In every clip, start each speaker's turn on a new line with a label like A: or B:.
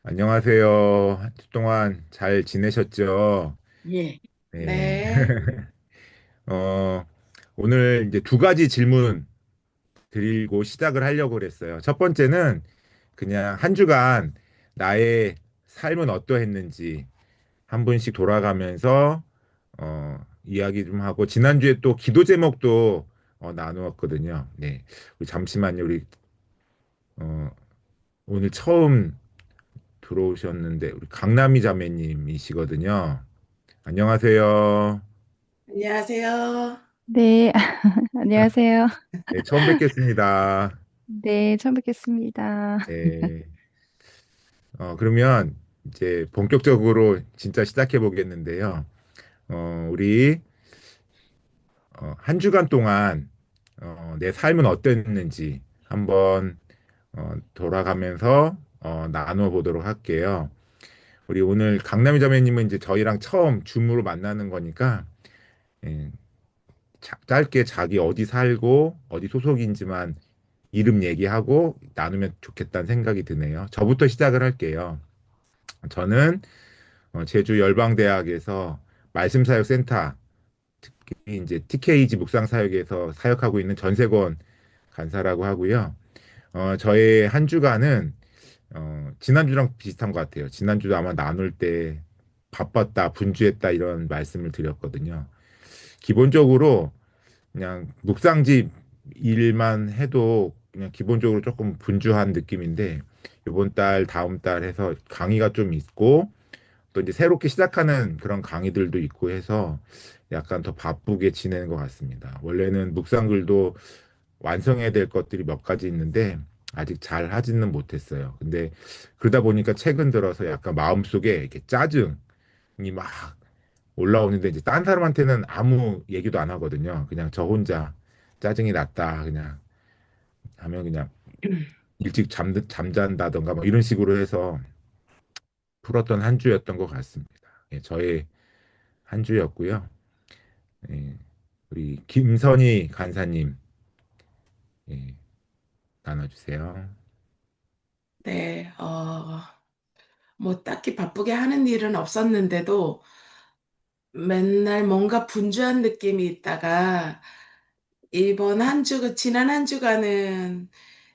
A: 안녕하세요. 한 주 동안 잘 지내셨죠?
B: 예.
A: 네.
B: 네.
A: 어, 오늘 이제 두 가지 질문 드리고 시작을 하려고 그랬어요. 첫 번째는 그냥 한 주간 나의 삶은 어떠했는지 한 분씩 돌아가면서 이야기 좀 하고 지난주에 또 기도 제목도 나누었거든요. 네. 우리 잠시만요. 우리 어, 오늘 처음 들어오셨는데 우리 강남이 자매님이시거든요. 안녕하세요.
B: 안녕하세요.
C: 네, 안녕하세요.
A: 네, 처음 뵙겠습니다.
C: 네, 처음 뵙겠습니다.
A: 네, 그러면 이제 본격적으로 진짜 시작해 보겠는데요. 우리 한 주간 동안 내 삶은 어땠는지 한번 돌아가면서 나눠 보도록 할게요. 우리 오늘 강남이 자매님은 이제 저희랑 처음 줌으로 만나는 거니까 예, 짧게 자기 어디 살고 어디 소속인지만 이름 얘기하고 나누면 좋겠다는 생각이 드네요. 저부터 시작을 할게요. 저는 제주 열방대학에서 말씀사역센터, 특히 이제 TKG 묵상사역에서 사역하고 있는 전세권 간사라고 하고요. 저의 한 주간은 지난주랑 비슷한 것 같아요. 지난주도 아마 나눌 때 바빴다, 분주했다 이런 말씀을 드렸거든요. 기본적으로 그냥 묵상집 일만 해도 그냥 기본적으로 조금 분주한 느낌인데 이번 달, 다음 달 해서 강의가 좀 있고 또 이제 새롭게 시작하는 그런 강의들도 있고 해서 약간 더 바쁘게 지내는 것 같습니다. 원래는 묵상글도 완성해야 될 것들이 몇 가지 있는데 아직 잘 하지는 못했어요. 근데 그러다 보니까 최근 들어서 약간 마음속에 이렇게 짜증이 막 올라오는데 이제 딴 사람한테는 아무 얘기도 안 하거든요. 그냥 저 혼자 짜증이 났다 그냥 하면 그냥 일찍 잠잔다던가 뭐 이런 식으로 해서 풀었던 한 주였던 것 같습니다. 예, 저의 한 주였고요. 예, 우리 김선희 간사님 예, 나눠주세요.
B: 네. 뭐 딱히 바쁘게 하는 일은 없었는데도 맨날 뭔가 분주한 느낌이 있다가 이번 한 주, 지난 한 주간은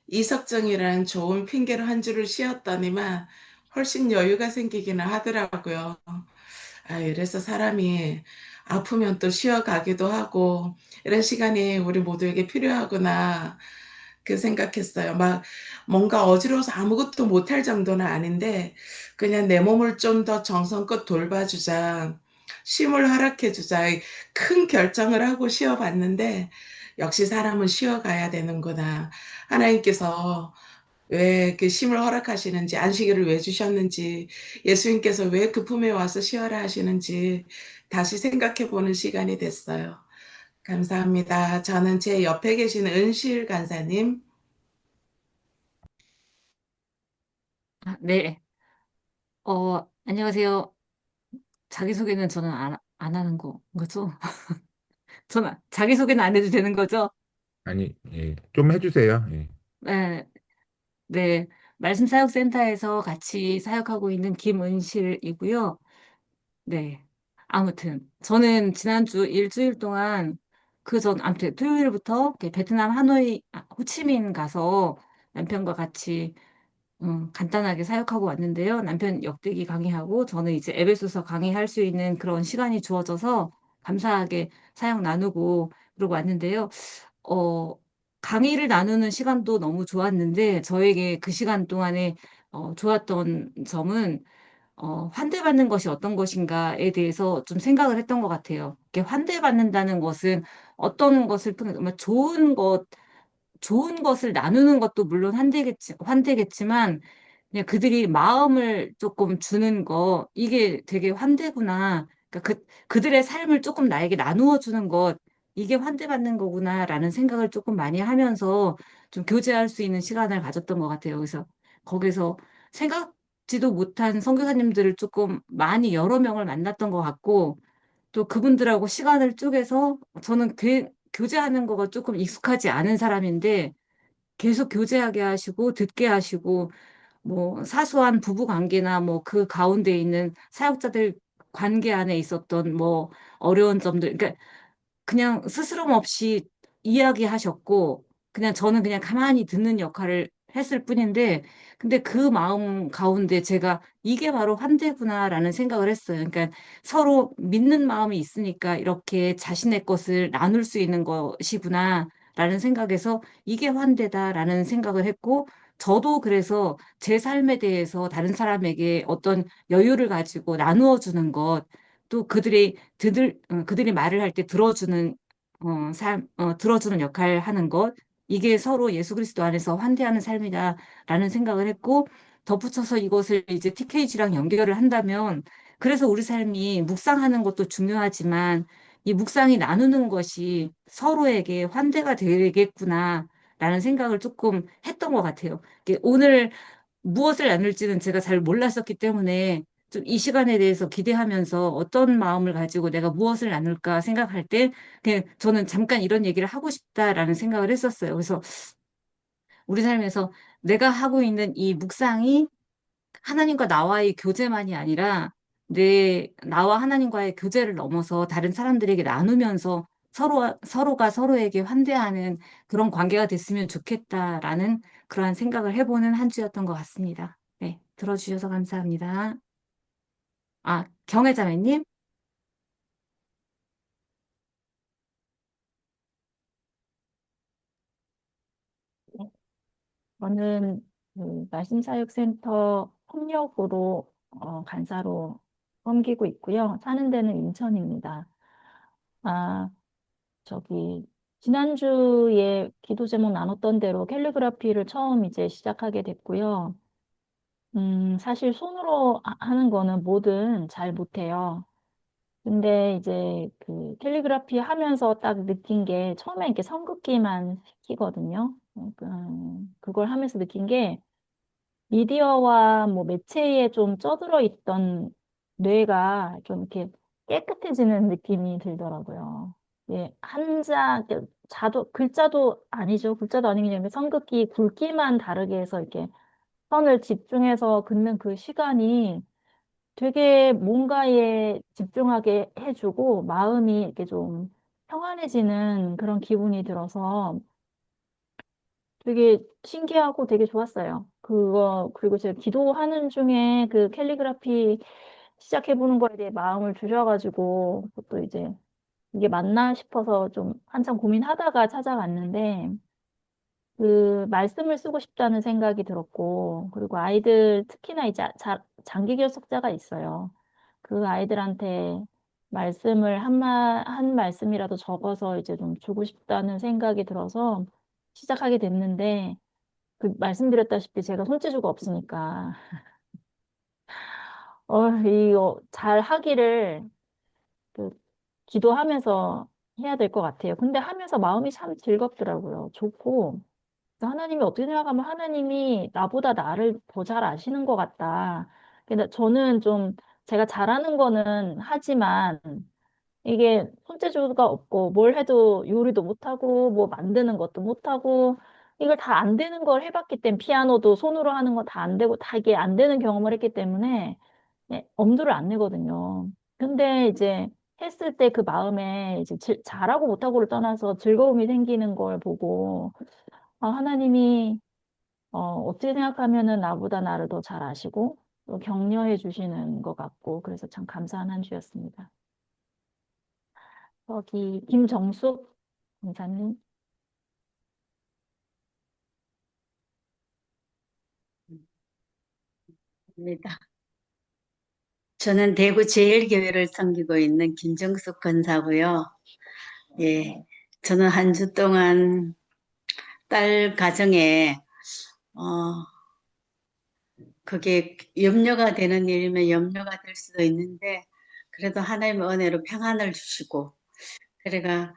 B: 이석정이라는 좋은 핑계로 한 주를 쉬었더니만 훨씬 여유가 생기기는 하더라고요. 이래서 사람이 아프면 또 쉬어가기도 하고 이런 시간이 우리 모두에게 필요하구나 그 생각했어요. 막 뭔가 어지러워서 아무것도 못할 정도는 아닌데 그냥 내 몸을 좀 더 정성껏 돌봐주자. 쉼을 허락해주자. 큰 결정을 하고 쉬어봤는데 역시 사람은 쉬어가야 되는구나. 하나님께서 왜 그 쉼을 허락하시는지, 안식일을 왜 주셨는지, 예수님께서 왜 그 품에 와서 쉬어라 하시는지 다시 생각해 보는 시간이 됐어요. 감사합니다. 저는 제 옆에 계신 은실 간사님.
C: 네, 안녕하세요. 자기소개는 저는 안 하는 거죠? 저는 자기소개는 안 해도 되는 거죠?
A: 아니, 예, 좀 해주세요. 예.
C: 네, 네. 말씀사역센터에서 같이 사역하고 있는 김은실이고요. 네. 아무튼, 저는 지난주 일주일 동안 아무튼 토요일부터 이렇게 베트남 하노이, 호치민 가서 남편과 같이 간단하게 사역하고 왔는데요. 남편 역대기 강의하고 저는 이제 에베소서 강의할 수 있는 그런 시간이 주어져서 감사하게 사역 나누고 그러고 왔는데요. 어, 강의를 나누는 시간도 너무 좋았는데 저에게 그 시간 동안에 좋았던 점은 환대받는 것이 어떤 것인가에 대해서 좀 생각을 했던 것 같아요. 이렇게 환대받는다는 것은 어떤 것을 통해 정말 좋은 것을 나누는 것도 물론 환대겠지만, 그냥 그들이 마음을 조금 주는 거, 이게 되게 환대구나. 그러니까 그들의 삶을 조금 나에게 나누어 주는 것, 이게 환대받는 거구나라는 생각을 조금 많이 하면서 좀 교제할 수 있는 시간을 가졌던 것 같아요. 그래서 거기서 생각지도 못한 선교사님들을 조금 많이 여러 명을 만났던 것 같고, 또 그분들하고 시간을 쪼개서 저는 교제하는 거가 조금 익숙하지 않은 사람인데 계속 교제하게 하시고 듣게 하시고 뭐 사소한 부부 관계나 뭐 그 가운데 있는 사역자들 관계 안에 있었던 뭐 어려운 점들, 그러니까 그냥 스스럼 없이 이야기하셨고, 그냥 저는 그냥 가만히 듣는 역할을 했을 뿐인데, 근데 그 마음 가운데 제가 이게 바로 환대구나라는 생각을 했어요. 그러니까 서로 믿는 마음이 있으니까 이렇게 자신의 것을 나눌 수 있는 것이구나라는 생각에서 이게 환대다라는 생각을 했고, 저도 그래서 제 삶에 대해서 다른 사람에게 어떤 여유를 가지고 나누어 주는 것, 또 그들이 말을 할 때 들어주는, 들어주는 역할 하는 것, 이게 서로 예수 그리스도 안에서 환대하는 삶이다라는 생각을 했고, 덧붙여서 이것을 이제 TKG랑 연결을 한다면, 그래서 우리 삶이 묵상하는 것도 중요하지만, 이 묵상이 나누는 것이 서로에게 환대가 되겠구나라는 생각을 조금 했던 것 같아요. 오늘 무엇을 나눌지는 제가 잘 몰랐었기 때문에 좀 이 시간에 대해서 기대하면서 어떤 마음을 가지고 내가 무엇을 나눌까 생각할 때 그냥 저는 잠깐 이런 얘기를 하고 싶다라는 생각을 했었어요. 그래서 우리 삶에서 내가 하고 있는 이 묵상이 하나님과 나와의 교제만이 아니라 나와 하나님과의 교제를 넘어서 다른 사람들에게 나누면서 서로가 서로에게 환대하는 그런 관계가 됐으면 좋겠다라는 그러한 생각을 해보는 한 주였던 것 같습니다. 네, 들어주셔서 감사합니다. 아, 경혜자매님? 네, 저는 그 말씀사역센터 협력으로 간사로 섬기고 있고요. 사는 데는 인천입니다. 아, 저기 지난주에 기도 제목 나눴던 대로 캘리그라피를 처음 이제 시작하게 됐고요. 사실 손으로 하는 거는 뭐든 잘 못해요. 근데 이제 그 캘리그라피 하면서 딱 느낀 게 처음에 이렇게 선긋기만 시키거든요. 그걸 하면서 느낀 게 미디어와 뭐 매체에 좀 쩌들어 있던 뇌가 좀 이렇게 깨끗해지는 느낌이 들더라고요. 예, 글자도 아니죠. 글자도 아닌 게 아니라 선긋기, 굵기만 다르게 해서 이렇게 선을 집중해서 긋는 그 시간이 되게 뭔가에 집중하게 해주고 마음이 이렇게 좀 평안해지는 그런 기분이 들어서 되게 신기하고 되게 좋았어요. 그리고 제가 기도하는 중에 그 캘리그라피 시작해보는 거에 대해 마음을 주셔가지고, 그것도 이제 이게 맞나 싶어서 좀 한참 고민하다가 찾아갔는데, 그 말씀을 쓰고 싶다는 생각이 들었고, 그리고 아이들, 특히나 이제 장기 결석자가 있어요. 그 아이들한테 한 말씀이라도 적어서 이제 좀 주고 싶다는 생각이 들어서 시작하게 됐는데, 말씀드렸다시피 제가 손재주가 없으니까, 이거 잘 하기를 그 기도하면서 해야 될 것 같아요. 근데 하면서 마음이 참 즐겁더라고요. 좋고, 그래서 하나님이 어떻게 생각하면 하나님이 나보다 나를 더 잘 아시는 것 같다. 근데 저는 좀 제가 잘하는 거는 하지만 이게 손재주가 없고 뭘 해도 요리도 못하고 뭐 만드는 것도 못하고 이걸 다 안 되는 걸 해봤기 때문에 피아노도 손으로 하는 거 다 안 되고 다 이게 안 되는 경험을 했기 때문에 엄두를 안 내거든요. 근데 이제 했을 때 그 마음에 이제 잘하고 못하고를 떠나서 즐거움이 생기는 걸 보고 하나님이 어떻게 생각하면은 나보다 나를 더 잘 아시고 또 격려해 주시는 것 같고 그래서 참 감사한 한 주였습니다. 저기 김정숙 공사님.
D: 입니다. 저는 대구 제일교회를 섬기고 있는 김정숙 권사고요. 예, 저는 한 주 동안 딸 가정에 어, 그게 염려가 되는 일이면 염려가 될 수도 있는데 그래도 하나님의 은혜로 평안을 주시고 그래가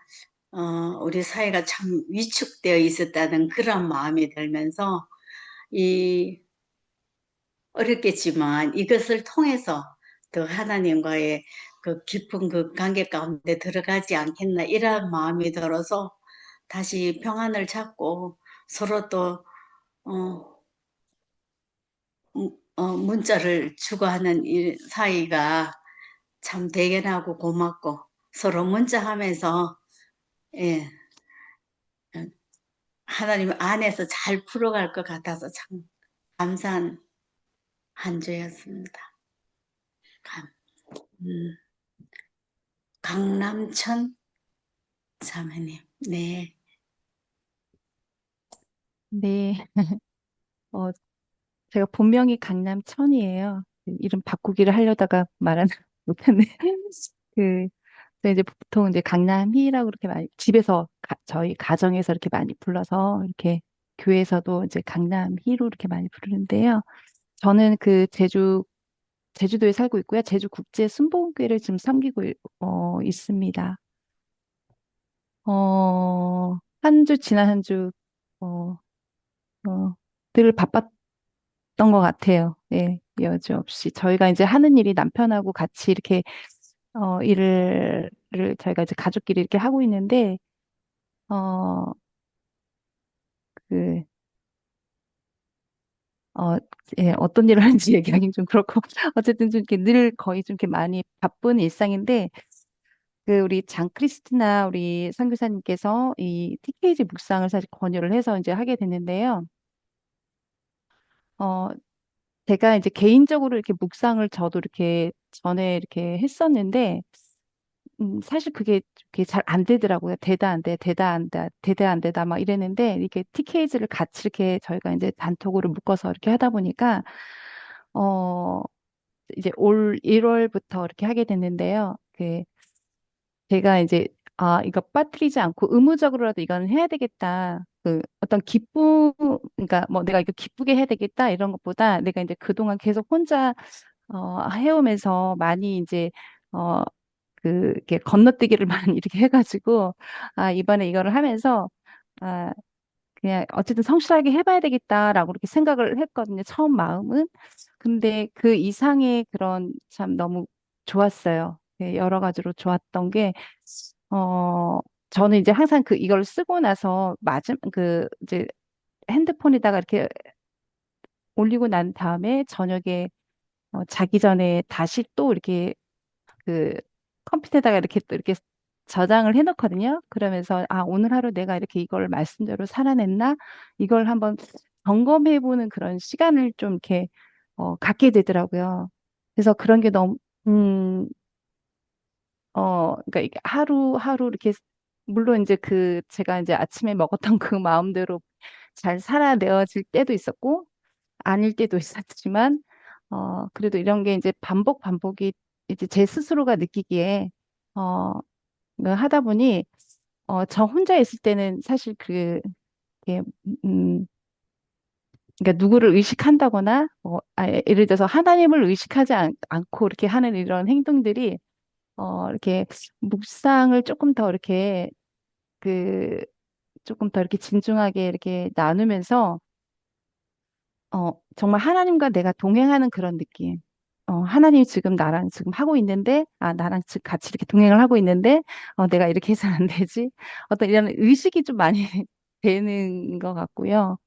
D: 우리 사회가 참 위축되어 있었다는 그런 마음이 들면서 이 어렵겠지만 이것을 통해서 더 하나님과의 그 깊은 그 관계 가운데 들어가지 않겠나 이런 마음이 들어서 다시 평안을 찾고 서로 또 어, 문자를 주고하는 이 사이가 참 대견하고 고맙고 서로 문자하면서 예, 하나님 안에서 잘 풀어갈 것 같아서 참 감사한 한 주였습니다. 감, 음, 강남천 자매님, 네.
E: 네, 어, 제가 본명이 강남천이에요. 이름 바꾸기를 하려다가 말은 못했네. 그, 근데 이제 보통 이제 강남희라고 그렇게 많이, 집에서, 저희 가정에서 이렇게 많이 불러서, 이렇게 교회에서도 이제 강남희로 이렇게 많이 부르는데요. 저는 제주도에 살고 있고요. 제주국제순복음교회를 지금 섬기고, 있습니다. 지난 한 주, 어, 늘 바빴던 것 같아요. 예, 여지없이. 저희가 이제 하는 일이 남편하고 같이 이렇게, 일을 저희가 이제 가족끼리 이렇게 하고 있는데, 어, 그, 어, 예, 어떤 일을 하는지 얘기하기는 좀 그렇고, 어쨌든 좀 이렇게 늘 거의 좀 이렇게 많이 바쁜 일상인데, 우리 장크리스티나 우리 선교사님께서 이 TKG 묵상을 사실 권유를 해서 이제 하게 됐는데요. 어, 제가 이제 개인적으로 이렇게 묵상을 저도 이렇게 전에 이렇게 했었는데, 사실 그게 잘 안 되더라고요. 되다 안 돼, 되다 안 돼, 되다 안 되다 막 이랬는데, 이게 TKG를 같이 이렇게 저희가 이제 단톡으로 묶어서 이렇게 하다 보니까, 어, 이제 올 1월부터 이렇게 하게 됐는데요. 제가 이제, 이거 빠뜨리지 않고 의무적으로라도 이건 해야 되겠다. 어떤 그러니까 뭐 내가 이거 기쁘게 해야 되겠다 이런 것보다 내가 이제 그동안 계속 혼자 해오면서 많이 이제 어 이렇게 건너뛰기를 많이 이렇게 해가지고 이번에 이거를 하면서 아 그냥 어쨌든 성실하게 해봐야 되겠다라고 이렇게 생각을 했거든요. 처음 마음은. 근데 그 이상의 그런 참 너무 좋았어요. 여러 가지로 좋았던 게 어 저는 이제 항상 이걸 쓰고 나서 이제 핸드폰에다가 이렇게 올리고 난 다음에 저녁에 자기 전에 다시 또 이렇게 그 컴퓨터에다가 이렇게 또 이렇게 저장을 해놓거든요. 그러면서 오늘 하루 내가 이렇게 이걸 말씀대로 살아냈나? 이걸 한번 점검해보는 그런 시간을 좀 이렇게 갖게 되더라고요. 그래서 그런 게 너무 음, 그러니까 이게 하루하루 이렇게 물론 이제 제가 이제 아침에 먹었던 그 마음대로 잘 살아내어질 때도 있었고 아닐 때도 있었지만 그래도 이런 게 이제 반복이 이제 제 스스로가 느끼기에 어, 하다 보니 저 혼자 있을 때는 사실 게 그러니까 누구를 의식한다거나 예를 들어서 하나님을 의식하지 않고 이렇게 하는 이런 행동들이 이렇게 묵상을 그 조금 더 이렇게 진중하게 이렇게 나누면서 정말 하나님과 내가 동행하는 그런 느낌. 하나님이 지금 나랑 지금 하고 있는데, 나랑 지금 같이 이렇게 동행을 하고 있는데, 내가 이렇게 해서는 안 되지. 어떤 이런 의식이 좀 많이 되는 것 같고요.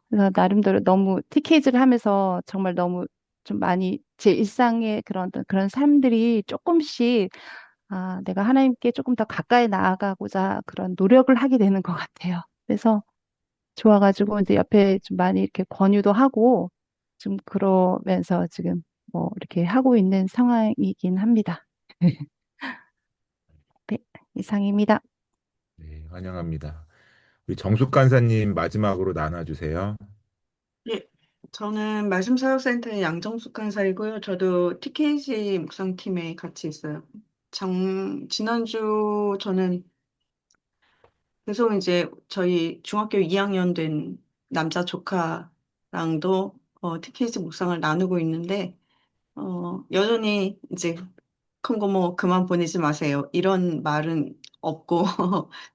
E: 그래서 나름대로 너무 TK즈를 하면서 정말 너무 좀 많이 제 일상의 그런 삶들이 조금씩, 내가 하나님께 조금 더 가까이 나아가고자 그런 노력을 하게 되는 것 같아요. 그래서 좋아가지고 이제 옆에 좀 많이 이렇게 권유도 하고 좀 그러면서 지금 뭐 이렇게 하고 있는 상황이긴 합니다. 네, 이상입니다.
A: 네, 환영합니다. 우리 정숙 간사님 마지막으로 나눠주세요.
F: 예, 저는 말씀사역센터의 양정숙 간사이고요. 저도 TKG 묵상팀에 같이 있어요. 지난주 저는 계속 이제 저희 중학교 2학년 된 남자 조카랑도 TKG 묵상을 나누고 있는데, 여전히 이제 큰 거 뭐 그만 보내지 마세요. 이런 말은 없고,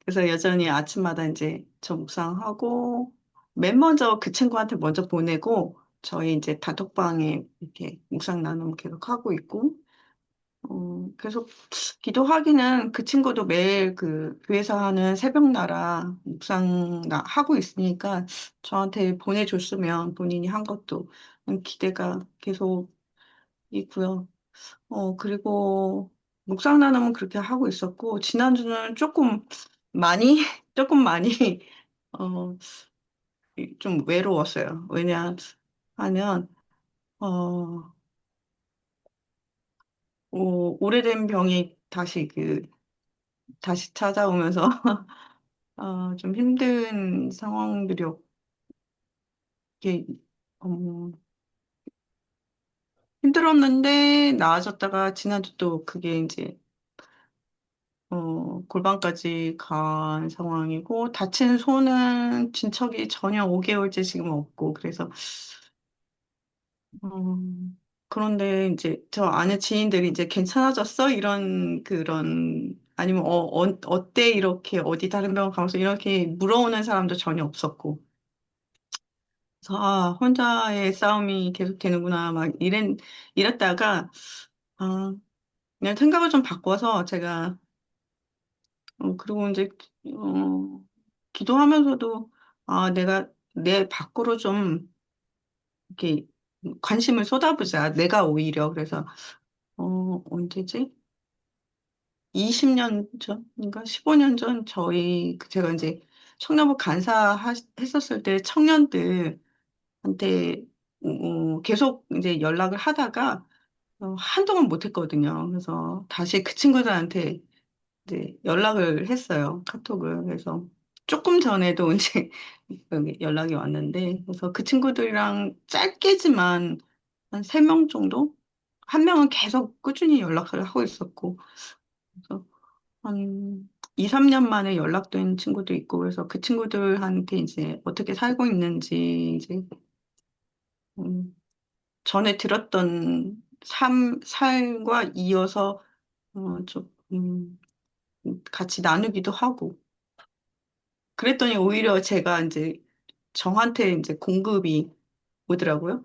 F: 그래서 여전히 아침마다 이제 저 묵상하고, 맨 먼저 그 친구한테 먼저 보내고, 저희 이제 단톡방에 이렇게 묵상 나눔 계속 하고 있고, 계속 기도하기는 그 친구도 매일 그 교회에서 하는 새벽나라 묵상 하고 있으니까 저한테 보내줬으면 본인이 한 것도 기대가 계속 있고요. 그리고 묵상 나눔은 그렇게 하고 있었고, 지난주는 조금 많이, 조금 많이, 어, 좀 외로웠어요. 왜냐 하면, 어, 오래된 병이 다시 찾아오면서, 좀 힘든 상황들이, 이게, 음, 힘들었는데, 나아졌다가, 지난주 또 그게 이제, 골반까지 간 상황이고, 다친 손은 진척이 전혀 5개월째 지금 없고, 그래서, 그런데 이제 저 아는 지인들이 이제 괜찮아졌어? 아니면 어때? 이렇게 어디 다른 병원 가면서 이렇게 물어오는 사람도 전혀 없었고. 그래서, 혼자의 싸움이 계속 되는구나, 이랬다가, 아, 그냥 생각을 좀 바꿔서 제가, 그리고 이제, 어, 기도하면서도, 내가 내 밖으로 좀, 이렇게, 관심을 쏟아보자. 내가 오히려. 그래서, 언제지? 20년 전인가? 15년 전 제가 이제 청년부 간사 했었을 때 청년들한테 계속 이제 연락을 하다가 한동안 못 했거든요. 그래서 다시 그 친구들한테 이제 연락을 했어요. 카톡을. 그래서 조금 전에도 이제 여기 연락이 왔는데, 그래서 그 친구들이랑 짧게지만 한 3명 정도? 한 명은 계속 꾸준히 연락을 하고 있었고, 그래서 한 2, 3년 만에 연락된 친구도 있고, 그래서 그 친구들한테 이제 어떻게 살고 있는지, 이제, 음, 전에 들었던 삶과 이어서, 좀, 같이 나누기도 하고, 그랬더니 오히려 제가 이제 저한테 이제 공급이 오더라고요.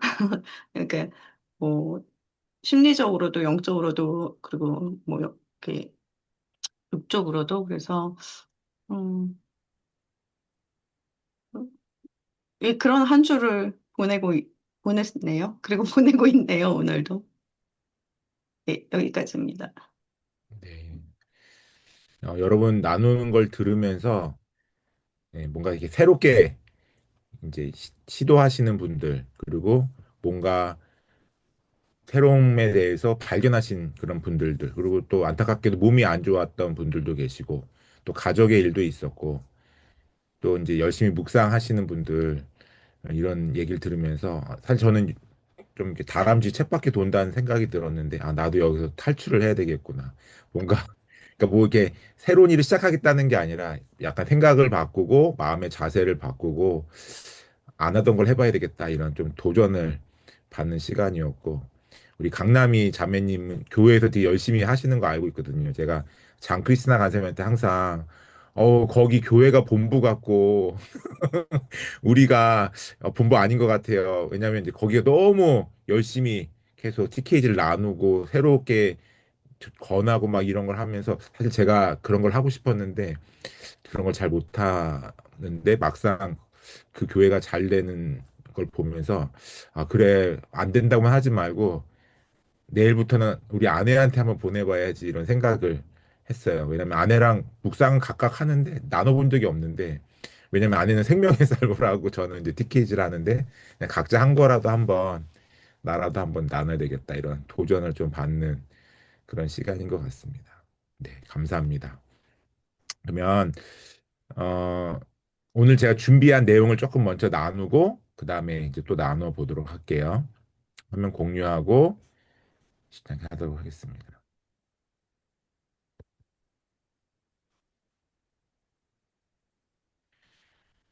F: 그러니까, 뭐, 심리적으로도 영적으로도, 그리고 뭐, 이렇게, 육적으로도, 그래서, 음, 예, 그런 한 주를 보냈네요. 그리고 보내고 있네요, 오늘도. 네, 여기까지입니다.
A: 네. 여러분 나누는 걸 들으면서 뭔가 이렇게 새롭게 이제 시도하시는 분들, 그리고 뭔가 새로움에 대해서 발견하신 그런 분들들, 그리고 또 안타깝게도 몸이 안 좋았던 분들도 계시고, 또 가족의 일도 있었고, 또 이제 열심히 묵상하시는 분들, 이런 얘기를 들으면서 사실 저는 좀 이렇게 다람쥐 쳇바퀴 돈다는 생각이 들었는데, 나도 여기서 탈출을 해야 되겠구나. 뭔가 그러니까 뭐 이렇게 새로운 일을 시작하겠다는 게 아니라 약간 생각을 바꾸고 마음의 자세를 바꾸고 안 하던 걸 해봐야 되겠다, 이런 좀 도전을 받는 시간이었고, 우리 강남이 자매님은 교회에서 되게 열심히 하시는 거 알고 있거든요. 제가 장크리스나 간사님한테 항상 거기 교회가 본부 같고 우리가 본부 아닌 것 같아요. 왜냐하면 이제 거기가 너무 열심히 계속 TKG를 나누고 새롭게 권하고 막 이런 걸 하면서, 사실 제가 그런 걸 하고 싶었는데 그런 걸 잘 못하는데 막상 그 교회가 잘 되는 걸 보면서, 그래, 안 된다고만 하지 말고 내일부터는 우리 아내한테 한번 보내봐야지, 이런 생각을 했어요. 왜냐면 아내랑 묵상은 각각 하는데 나눠본 적이 없는데, 왜냐면 아내는 생명의 살보라고 저는 이제 TKG를 하는데, 그냥 각자 한 거라도 한번 나라도 한번 나눠야 되겠다, 이런 도전을 좀 받는 그런 시간인 것 같습니다. 네, 감사합니다. 그러면 어, 오늘 제가 준비한 내용을 조금 먼저 나누고 그 다음에 이제 또 나눠 보도록 할게요. 화면 공유하고 시작하도록 하겠습니다.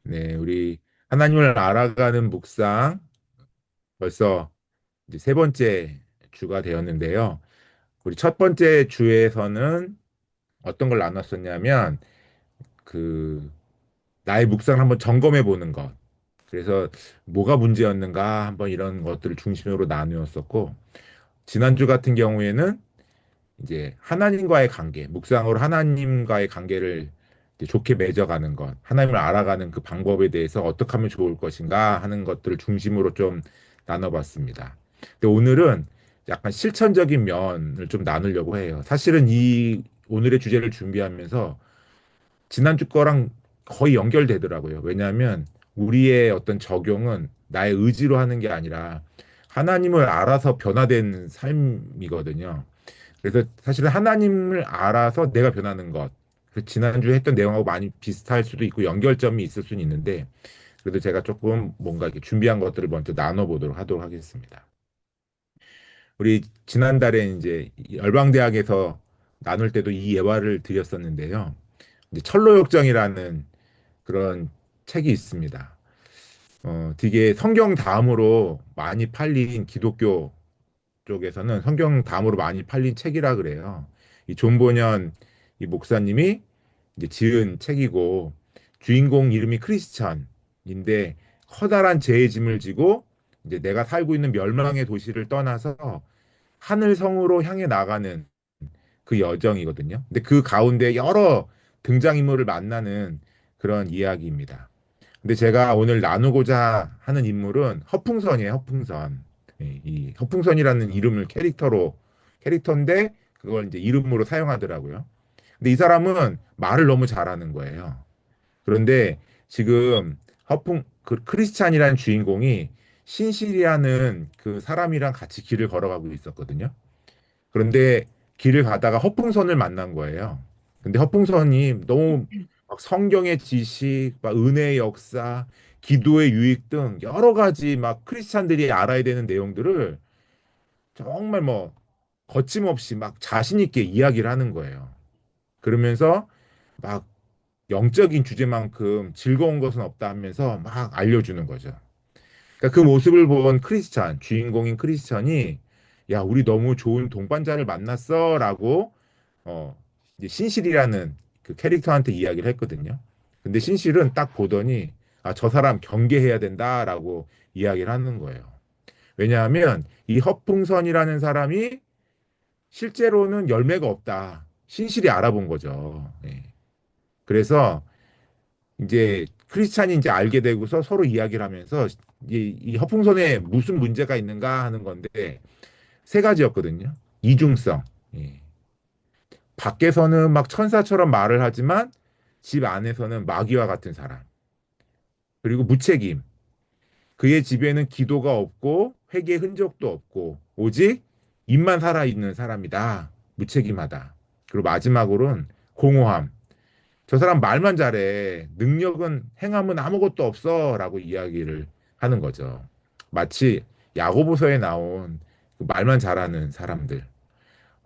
A: 네, 우리 하나님을 알아가는 묵상 벌써 이제 세 번째 주가 되었는데요. 우리 첫 번째 주에서는 어떤 걸 나눴었냐면, 그 나의 묵상을 한번 점검해 보는 것. 그래서 뭐가 문제였는가 한번 이런 것들을 중심으로 나누었었고, 지난주 같은 경우에는 이제 하나님과의 관계, 묵상으로 하나님과의 관계를 이제 좋게 맺어가는 것, 하나님을 알아가는 그 방법에 대해서 어떻게 하면 좋을 것인가 하는 것들을 중심으로 좀 나눠봤습니다. 근데 오늘은 약간 실천적인 면을 좀 나누려고 해요. 사실은 이 오늘의 주제를 준비하면서 지난주 거랑 거의 연결되더라고요. 왜냐하면 우리의 어떤 적용은 나의 의지로 하는 게 아니라 하나님을 알아서 변화된 삶이거든요. 그래서 사실은 하나님을 알아서 내가 변하는 것. 그 지난주에 했던 내용하고 많이 비슷할 수도 있고 연결점이 있을 수는 있는데 그래도 제가 조금 뭔가 이렇게 준비한 것들을 먼저 나눠보도록 하도록 하겠습니다. 우리 지난달에 이제 열방대학에서 나눌 때도 이 예화를 드렸었는데요. 이제 철로역정이라는 그런 책이 있습니다. 되게 성경 다음으로 많이 팔린 기독교 쪽에서는 성경 다음으로 많이 팔린 책이라 그래요. 이 존보년 이 목사님이 이제 지은 책이고 주인공 이름이 크리스천인데 커다란 죄의 짐을 지고 이제 내가 살고 있는 멸망의 도시를 떠나서 하늘 성으로 향해 나가는 그 여정이거든요. 근데 그 가운데 여러 등장인물을 만나는 그런 이야기입니다. 근데 제가 오늘 나누고자 하는 인물은 허풍선이에요, 허풍선. 이 허풍선이라는 이름을 캐릭터인데 그걸 이제 이름으로 사용하더라고요. 근데 이 사람은 말을 너무 잘하는 거예요. 그런데 지금 그 크리스찬이라는 주인공이 신실이라는 그 사람이랑 같이 길을 걸어가고 있었거든요. 그런데 길을 가다가 허풍선을 만난 거예요. 근데 허풍선이 너무 막 성경의 지식, 막 은혜의 역사, 기도의 유익 등 여러 가지 막 크리스찬들이 알아야 되는 내용들을 정말 뭐 거침없이 막 자신 있게 이야기를 하는 거예요. 그러면서 막 영적인 주제만큼 즐거운 것은 없다 하면서 막 알려주는 거죠. 그러니까 그 모습을 본 주인공인 크리스찬이 야, 우리 너무 좋은 동반자를 만났어라고 어, 이제 신실이라는 그 캐릭터한테 이야기를 했거든요. 근데 신실은 딱 보더니 아, 저 사람 경계해야 된다라고 이야기를 하는 거예요. 왜냐하면 이 허풍선이라는 사람이 실제로는 열매가 없다. 신실이 알아본 거죠. 예. 그래서 이제 크리스찬이 이제 알게 되고서 서로 이야기를 하면서 이 허풍선에 무슨 문제가 있는가 하는 건데 세 가지였거든요. 이중성. 예. 밖에서는 막 천사처럼 말을 하지만 집 안에서는 마귀와 같은 사람. 그리고 무책임. 그의 집에는 기도가 없고 회개의 흔적도 없고 오직 입만 살아있는 사람이다. 무책임하다. 그리고 마지막으로는 공허함. 저 사람 말만 잘해. 능력은 행함은 아무것도 없어라고 이야기를 하는 거죠. 마치 야고보서에 나온 그 말만 잘하는 사람들.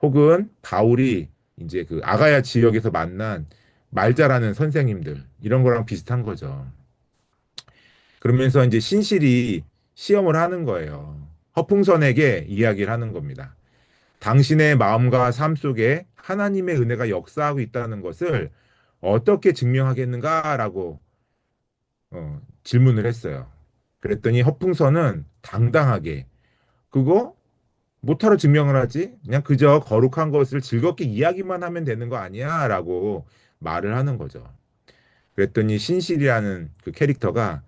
A: 혹은 바울이 이제 그 아가야 지역에서 만난 말 잘하는 선생님들 이런 거랑 비슷한 거죠. 그러면서 이제 신실이 시험을 하는 거예요. 허풍선에게 이야기를 하는 겁니다. 당신의 마음과 삶 속에 하나님의 은혜가 역사하고 있다는 것을 어떻게 증명하겠는가라고 질문을 했어요. 그랬더니 허풍선은 당당하게 그거 못하러 증명을 하지? 그냥 그저 거룩한 것을 즐겁게 이야기만 하면 되는 거 아니야? 라고 말을 하는 거죠. 그랬더니 신실이라는 그 캐릭터가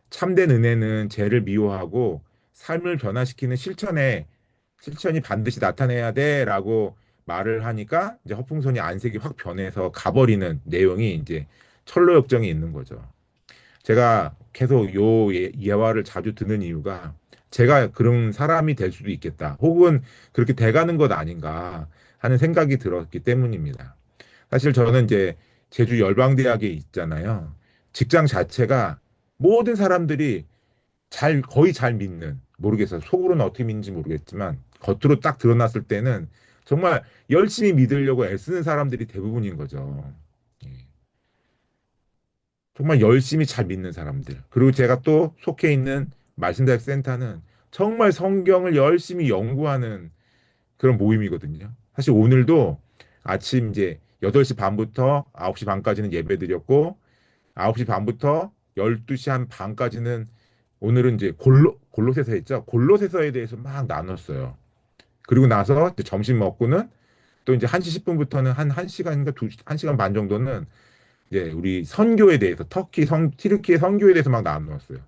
A: 참된 은혜는 죄를 미워하고 삶을 변화시키는 실천이 반드시 나타내야 돼 라고 말을 하니까 이제 허풍선이 안색이 확 변해서 가버리는 내용이 이제 철로역정에 있는 거죠. 제가 계속 예화를 자주 듣는 이유가 제가 그런 사람이 될 수도 있겠다. 혹은 그렇게 돼가는 것 아닌가 하는 생각이 들었기 때문입니다. 사실 저는 이제 제주 열방대학에 있잖아요. 직장 자체가 모든 사람들이 거의 잘 믿는, 모르겠어요. 속으로는 어떻게 믿는지 모르겠지만, 겉으로 딱 드러났을 때는 정말 열심히 믿으려고 애쓰는 사람들이 대부분인 거죠. 예. 정말 열심히 잘 믿는 사람들. 그리고 제가 또 속해 있는 말씀대학 센터는 정말 성경을 열심히 연구하는 그런 모임이거든요. 사실 오늘도 아침 이제 8시 반부터 9시 반까지는 예배 드렸고 9시 반부터 12시 한 반까지는 오늘은 이제 골로새서 했죠. 골로새서에 대해서 막 나눴어요. 그리고 나서 이제 점심 먹고는 또 이제 1시 10분부터는 한 1시간인가 1시간 반 정도는 이제 우리 선교에 대해서 튀르키예 선교에 대해서 막 나눴어요.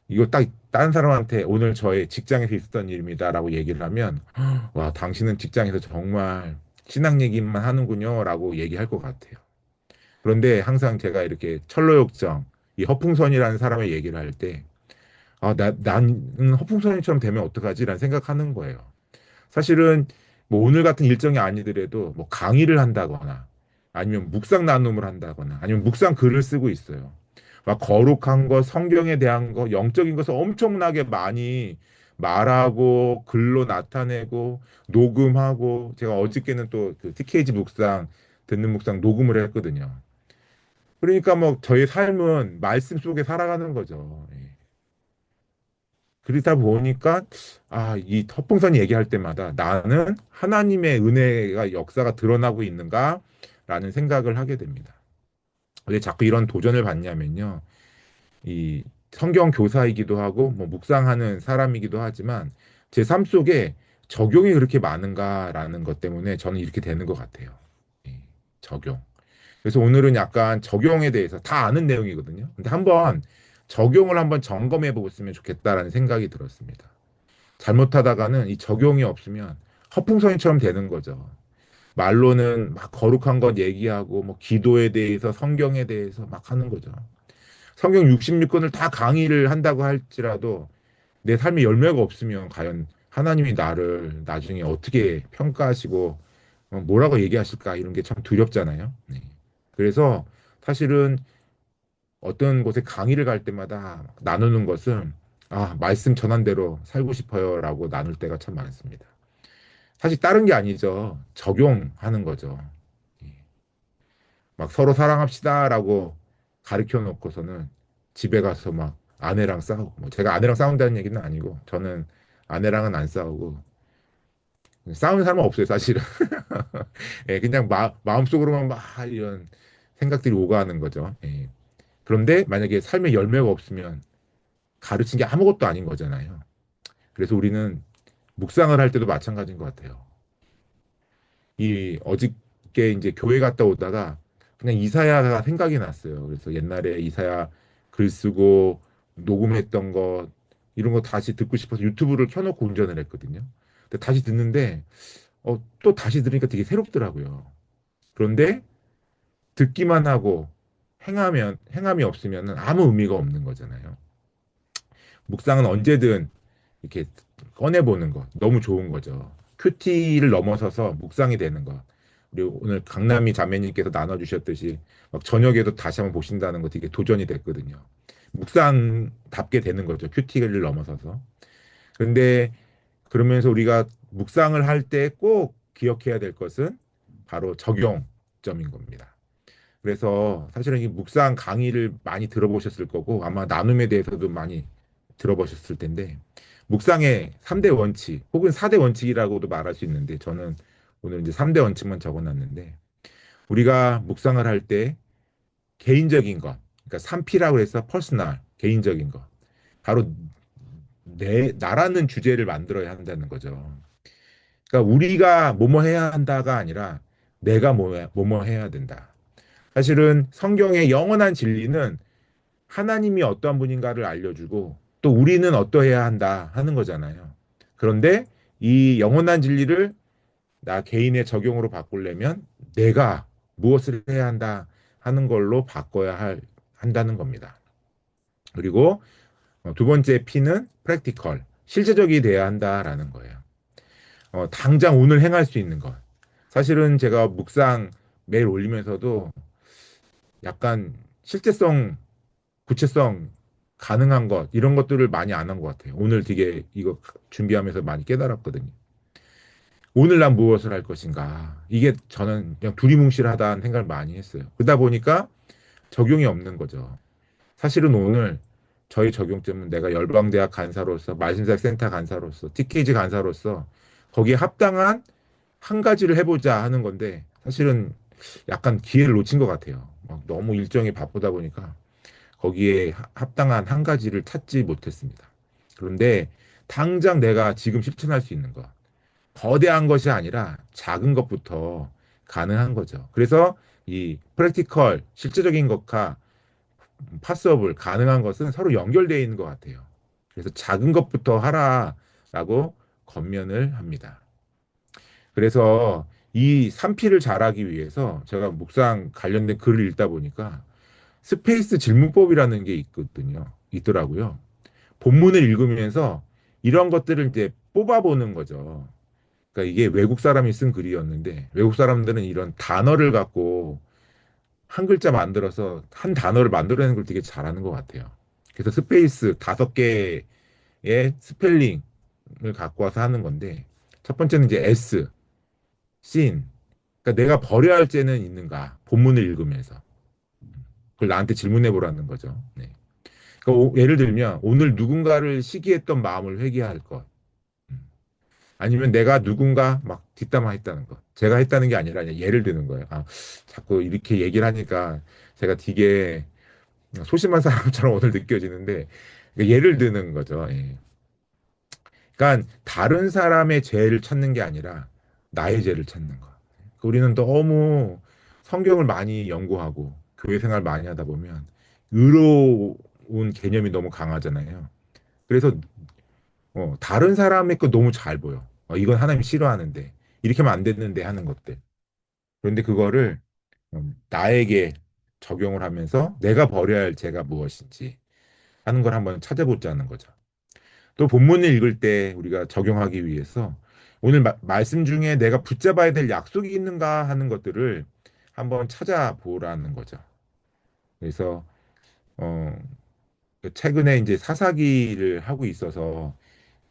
A: 이거 딱 다른 사람한테 오늘 저의 직장에서 있었던 일입니다라고 얘기를 하면 와, 당신은 직장에서 정말 신앙 얘기만 하는군요라고 얘기할 것 같아요. 그런데 항상 제가 이렇게 철로역정, 이 허풍선이라는 사람의 얘기를 할 때, 나는 허풍선이처럼 되면 어떡하지라는 생각하는 거예요. 사실은 뭐 오늘 같은 일정이 아니더라도 뭐 강의를 한다거나 아니면 묵상 나눔을 한다거나 아니면 묵상 글을 쓰고 있어요. 막 거룩한 것, 성경에 대한 것, 영적인 것을 엄청나게 많이 말하고 글로 나타내고 녹음하고 제가 어저께는 또 그 TKG 묵상 듣는 묵상 녹음을 했거든요. 그러니까 뭐 저의 삶은 말씀 속에 살아가는 거죠. 예. 그러다 보니까 이 헛봉선이 얘기할 때마다 나는 하나님의 은혜가 역사가 드러나고 있는가라는 생각을 하게 됩니다. 왜 자꾸 이런 도전을 받냐면요. 이 성경 교사이기도 하고 뭐 묵상하는 사람이기도 하지만 제 삶 속에 적용이 그렇게 많은가라는 것 때문에 저는 이렇게 되는 것 같아요. 예, 적용. 그래서 오늘은 약간 적용에 대해서 다 아는 내용이거든요. 근데 한번 적용을 한번 점검해 보았으면 좋겠다라는 생각이 들었습니다. 잘못하다가는 이 적용이 없으면 허풍성이처럼 되는 거죠. 말로는 막 거룩한 것 얘기하고 뭐 기도에 대해서 성경에 대해서 막 하는 거죠. 성경 66권을 다 강의를 한다고 할지라도 내 삶에 열매가 없으면 과연 하나님이 나를 나중에 어떻게 평가하시고 뭐라고 얘기하실까 이런 게 참 두렵잖아요. 네. 그래서 사실은 어떤 곳에 강의를 갈 때마다 나누는 것은 말씀 전한 대로 살고 싶어요라고 나눌 때가 참 많습니다. 사실 다른 게 아니죠. 적용하는 거죠. 예. 막 서로 사랑합시다라고 가르쳐 놓고서는 집에 가서 막 아내랑 싸우고 뭐 제가 아내랑 싸운다는 얘기는 아니고 저는 아내랑은 안 싸우고 싸우는 사람은 없어요, 사실은. 예, 그냥 마음속으로만 막 이런 생각들이 오가는 거죠. 예. 그런데 만약에 삶의 열매가 없으면 가르친 게 아무것도 아닌 거잖아요. 그래서 우리는 묵상을 할 때도 마찬가지인 것 같아요. 이 어저께 이제 교회 갔다 오다가 그냥 이사야가 생각이 났어요. 그래서 옛날에 이사야 글 쓰고 녹음했던 것 이런 거 다시 듣고 싶어서 유튜브를 켜놓고 운전을 했거든요. 근데 다시 듣는데 또 다시 들으니까 되게 새롭더라고요. 그런데 듣기만 하고 행함이 없으면 아무 의미가 없는 거잖아요. 묵상은 언제든 이렇게 꺼내보는 거 너무 좋은 거죠. 큐티를 넘어서서 묵상이 되는 거. 우리 오늘 강남이 자매님께서 나눠주셨듯이 막 저녁에도 다시 한번 보신다는 거 되게 도전이 됐거든요. 묵상답게 되는 거죠. 큐티를 넘어서서. 그런데 그러면서 우리가 묵상을 할 때 꼭 기억해야 될 것은 바로 적용점인 겁니다. 그래서 사실은 이 묵상 강의를 많이 들어보셨을 거고 아마 나눔에 대해서도 많이 들어보셨을 텐데 묵상의 3대 원칙 혹은 4대 원칙이라고도 말할 수 있는데 저는 오늘 이제 3대 원칙만 적어놨는데 우리가 묵상을 할 때 개인적인 것 그러니까 3P라고 해서 퍼스널 개인적인 것 바로 나라는 주제를 만들어야 한다는 거죠. 그러니까 우리가 뭐뭐 해야 한다가 아니라 내가 뭐뭐 해야 된다. 사실은 성경의 영원한 진리는 하나님이 어떠한 분인가를 알려주고 또 우리는 어떠해야 한다 하는 거잖아요. 그런데 이 영원한 진리를 나 개인의 적용으로 바꾸려면 내가 무엇을 해야 한다 하는 걸로 한다는 겁니다. 그리고 두 번째 P는 practical, 실제적이 돼야 한다라는 거예요. 당장 오늘 행할 수 있는 것. 사실은 제가 묵상 매일 올리면서도 약간 실제성 구체성 가능한 것 이런 것들을 많이 안 한 것 같아요. 오늘 되게 이거 준비하면서 많이 깨달았거든요. 오늘 난 무엇을 할 것인가. 이게 저는 그냥 두리뭉실하다는 생각을 많이 했어요. 그러다 보니까 적용이 없는 거죠. 사실은 오늘 저희 적용점은 내가 열방대학 간사로서 말씀사역 센터 간사로서 TKG 간사로서 거기에 합당한 한 가지를 해보자 하는 건데 사실은 약간 기회를 놓친 것 같아요. 막 너무 일정이 바쁘다 보니까 거기에 합당한 한 가지를 찾지 못했습니다. 그런데 당장 내가 지금 실천할 수 있는 것. 거대한 것이 아니라 작은 것부터 가능한 거죠. 그래서 이 프랙티컬, 실제적인 것과 파서블, 가능한 것은 서로 연결되어 있는 것 같아요. 그래서 작은 것부터 하라라고 권면을 합니다. 그래서 이 3P를 잘하기 위해서 제가 묵상 관련된 글을 읽다 보니까 스페이스 질문법이라는 게 있더라고요. 본문을 읽으면서 이런 것들을 이제 뽑아보는 거죠. 그러니까 이게 외국 사람이 쓴 글이었는데 외국 사람들은 이런 단어를 갖고 한 글자 만들어서 한 단어를 만들어내는 걸 되게 잘하는 것 같아요. 그래서 스페이스 5개의 스펠링을 갖고 와서 하는 건데 첫 번째는 이제 S, 씬. 그러니까 내가 버려야 할 죄는 있는가? 본문을 읽으면서. 그걸 나한테 질문해 보라는 거죠. 네. 그러니까 예를 들면 오늘 누군가를 시기했던 마음을 회개할 것. 음. 아니면 내가 누군가 막 뒷담화했다는 것. 제가 했다는 게 아니라 그냥 예를 드는 거예요. 아, 자꾸 이렇게 얘기를 하니까 제가 되게 소심한 사람처럼 오늘 느껴지는데 그러니까 예를 드는 거죠. 예. 그러니까 다른 사람의 죄를 찾는 게 아니라 나의 죄를 찾는 거. 그러니까 우리는 너무 성경을 많이 연구하고 교회 생활 많이 하다 보면 의로운 개념이 너무 강하잖아요. 그래서 다른 사람의 거 너무 잘 보여. 이건 하나님이 싫어하는데 이렇게 하면 안 되는데 하는 것들. 그런데 그거를 나에게 적용을 하면서 내가 버려야 할 죄가 무엇인지 하는 걸 한번 찾아보자는 거죠. 또 본문을 읽을 때 우리가 적용하기 위해서 오늘 말씀 중에 내가 붙잡아야 될 약속이 있는가 하는 것들을 한번 찾아보라는 거죠. 그래서 어, 최근에 이제 사사기를 하고 있어서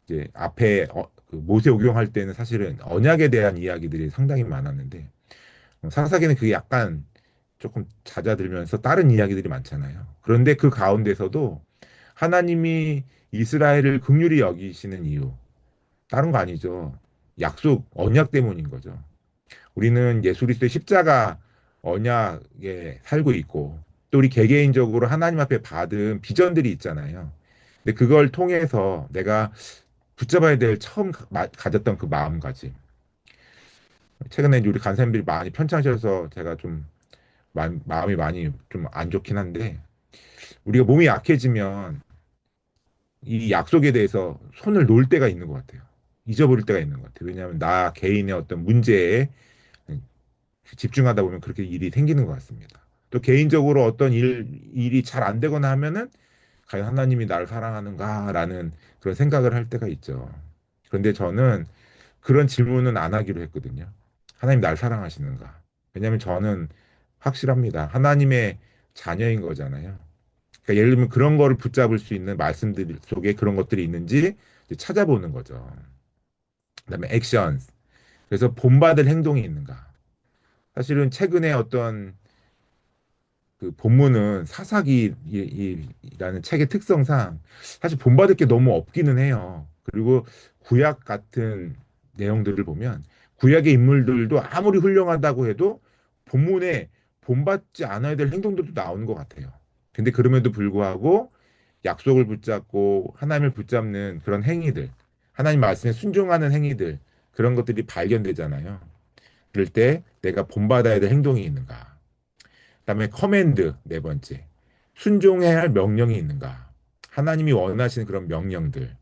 A: 이제 앞에 그 모세 오경할 때는 사실은 언약에 대한 이야기들이 상당히 많았는데 사사기는 그게 약간 조금 잦아들면서 다른 이야기들이 많잖아요. 그런데 그 가운데서도 하나님이 이스라엘을 긍휼히 여기시는 이유 다른 거 아니죠. 약속, 언약 때문인 거죠. 우리는 예수 그리스도의 십자가 언약에 살고 있고 또 우리 개개인적으로 하나님 앞에 받은 비전들이 있잖아요. 근데 그걸 통해서 내가 붙잡아야 될 처음 가졌던 그 마음가짐. 최근에 이제 우리 간사님들이 많이 편찮으셔서 제가 좀 마음이 많이 좀 안 좋긴 한데 우리가 몸이 약해지면 이 약속에 대해서 손을 놓을 때가 있는 것 같아요. 잊어버릴 때가 있는 것 같아요. 왜냐하면 나 개인의 어떤 문제에 집중하다 보면 그렇게 일이 생기는 것 같습니다. 또 개인적으로 어떤 일이 잘 안 되거나 하면은 과연 하나님이 나를 사랑하는가라는 그런 생각을 할 때가 있죠. 그런데 저는 그런 질문은 안 하기로 했거든요. 하나님 날 사랑하시는가? 왜냐하면 저는 확실합니다. 하나님의 자녀인 거잖아요. 그러니까 예를 들면 그런 거를 붙잡을 수 있는 말씀들 속에 그런 것들이 있는지 이제 찾아보는 거죠. 그다음에 액션. 그래서 본받을 행동이 있는가? 사실은 최근에 어떤 그 본문은 사사기라는 책의 특성상 사실 본받을 게 너무 없기는 해요. 그리고 구약 같은 내용들을 보면 구약의 인물들도 아무리 훌륭하다고 해도 본문에 본받지 않아야 될 행동들도 나오는 것 같아요. 근데 그럼에도 불구하고 약속을 붙잡고 하나님을 붙잡는 그런 행위들, 하나님 말씀에 순종하는 행위들, 그런 것들이 발견되잖아요. 그럴 때 내가 본받아야 될 행동이 있는가? 그다음에 커맨드 네 번째. 순종해야 할 명령이 있는가? 하나님이 원하시는 그런 명령들.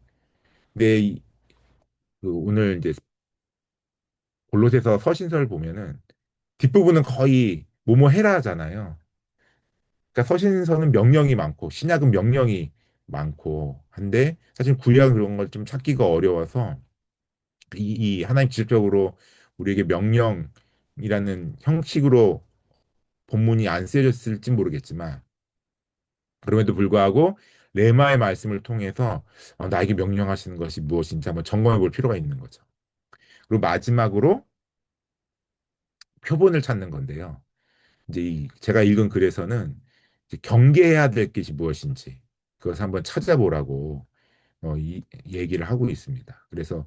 A: 근데 그 오늘 이제 골로새서 서신서를 보면은 뒷부분은 거의 뭐뭐 해라잖아요. 그러니까 서신서는 명령이 많고 신약은 명령이 많고 한데 사실 구약은 그런 걸 좀 찾기가 어려워서 이 하나님 직접적으로 우리에게 명령이라는 형식으로 본문이 안 쓰여졌을지 모르겠지만 그럼에도 불구하고 레마의 말씀을 통해서 나에게 명령하시는 것이 무엇인지 한번 점검해 볼 필요가 있는 거죠. 그리고 마지막으로 표본을 찾는 건데요. 이제 제가 읽은 글에서는 이제 경계해야 될 것이 무엇인지 그것을 한번 찾아보라고 얘기를 하고 있습니다. 그래서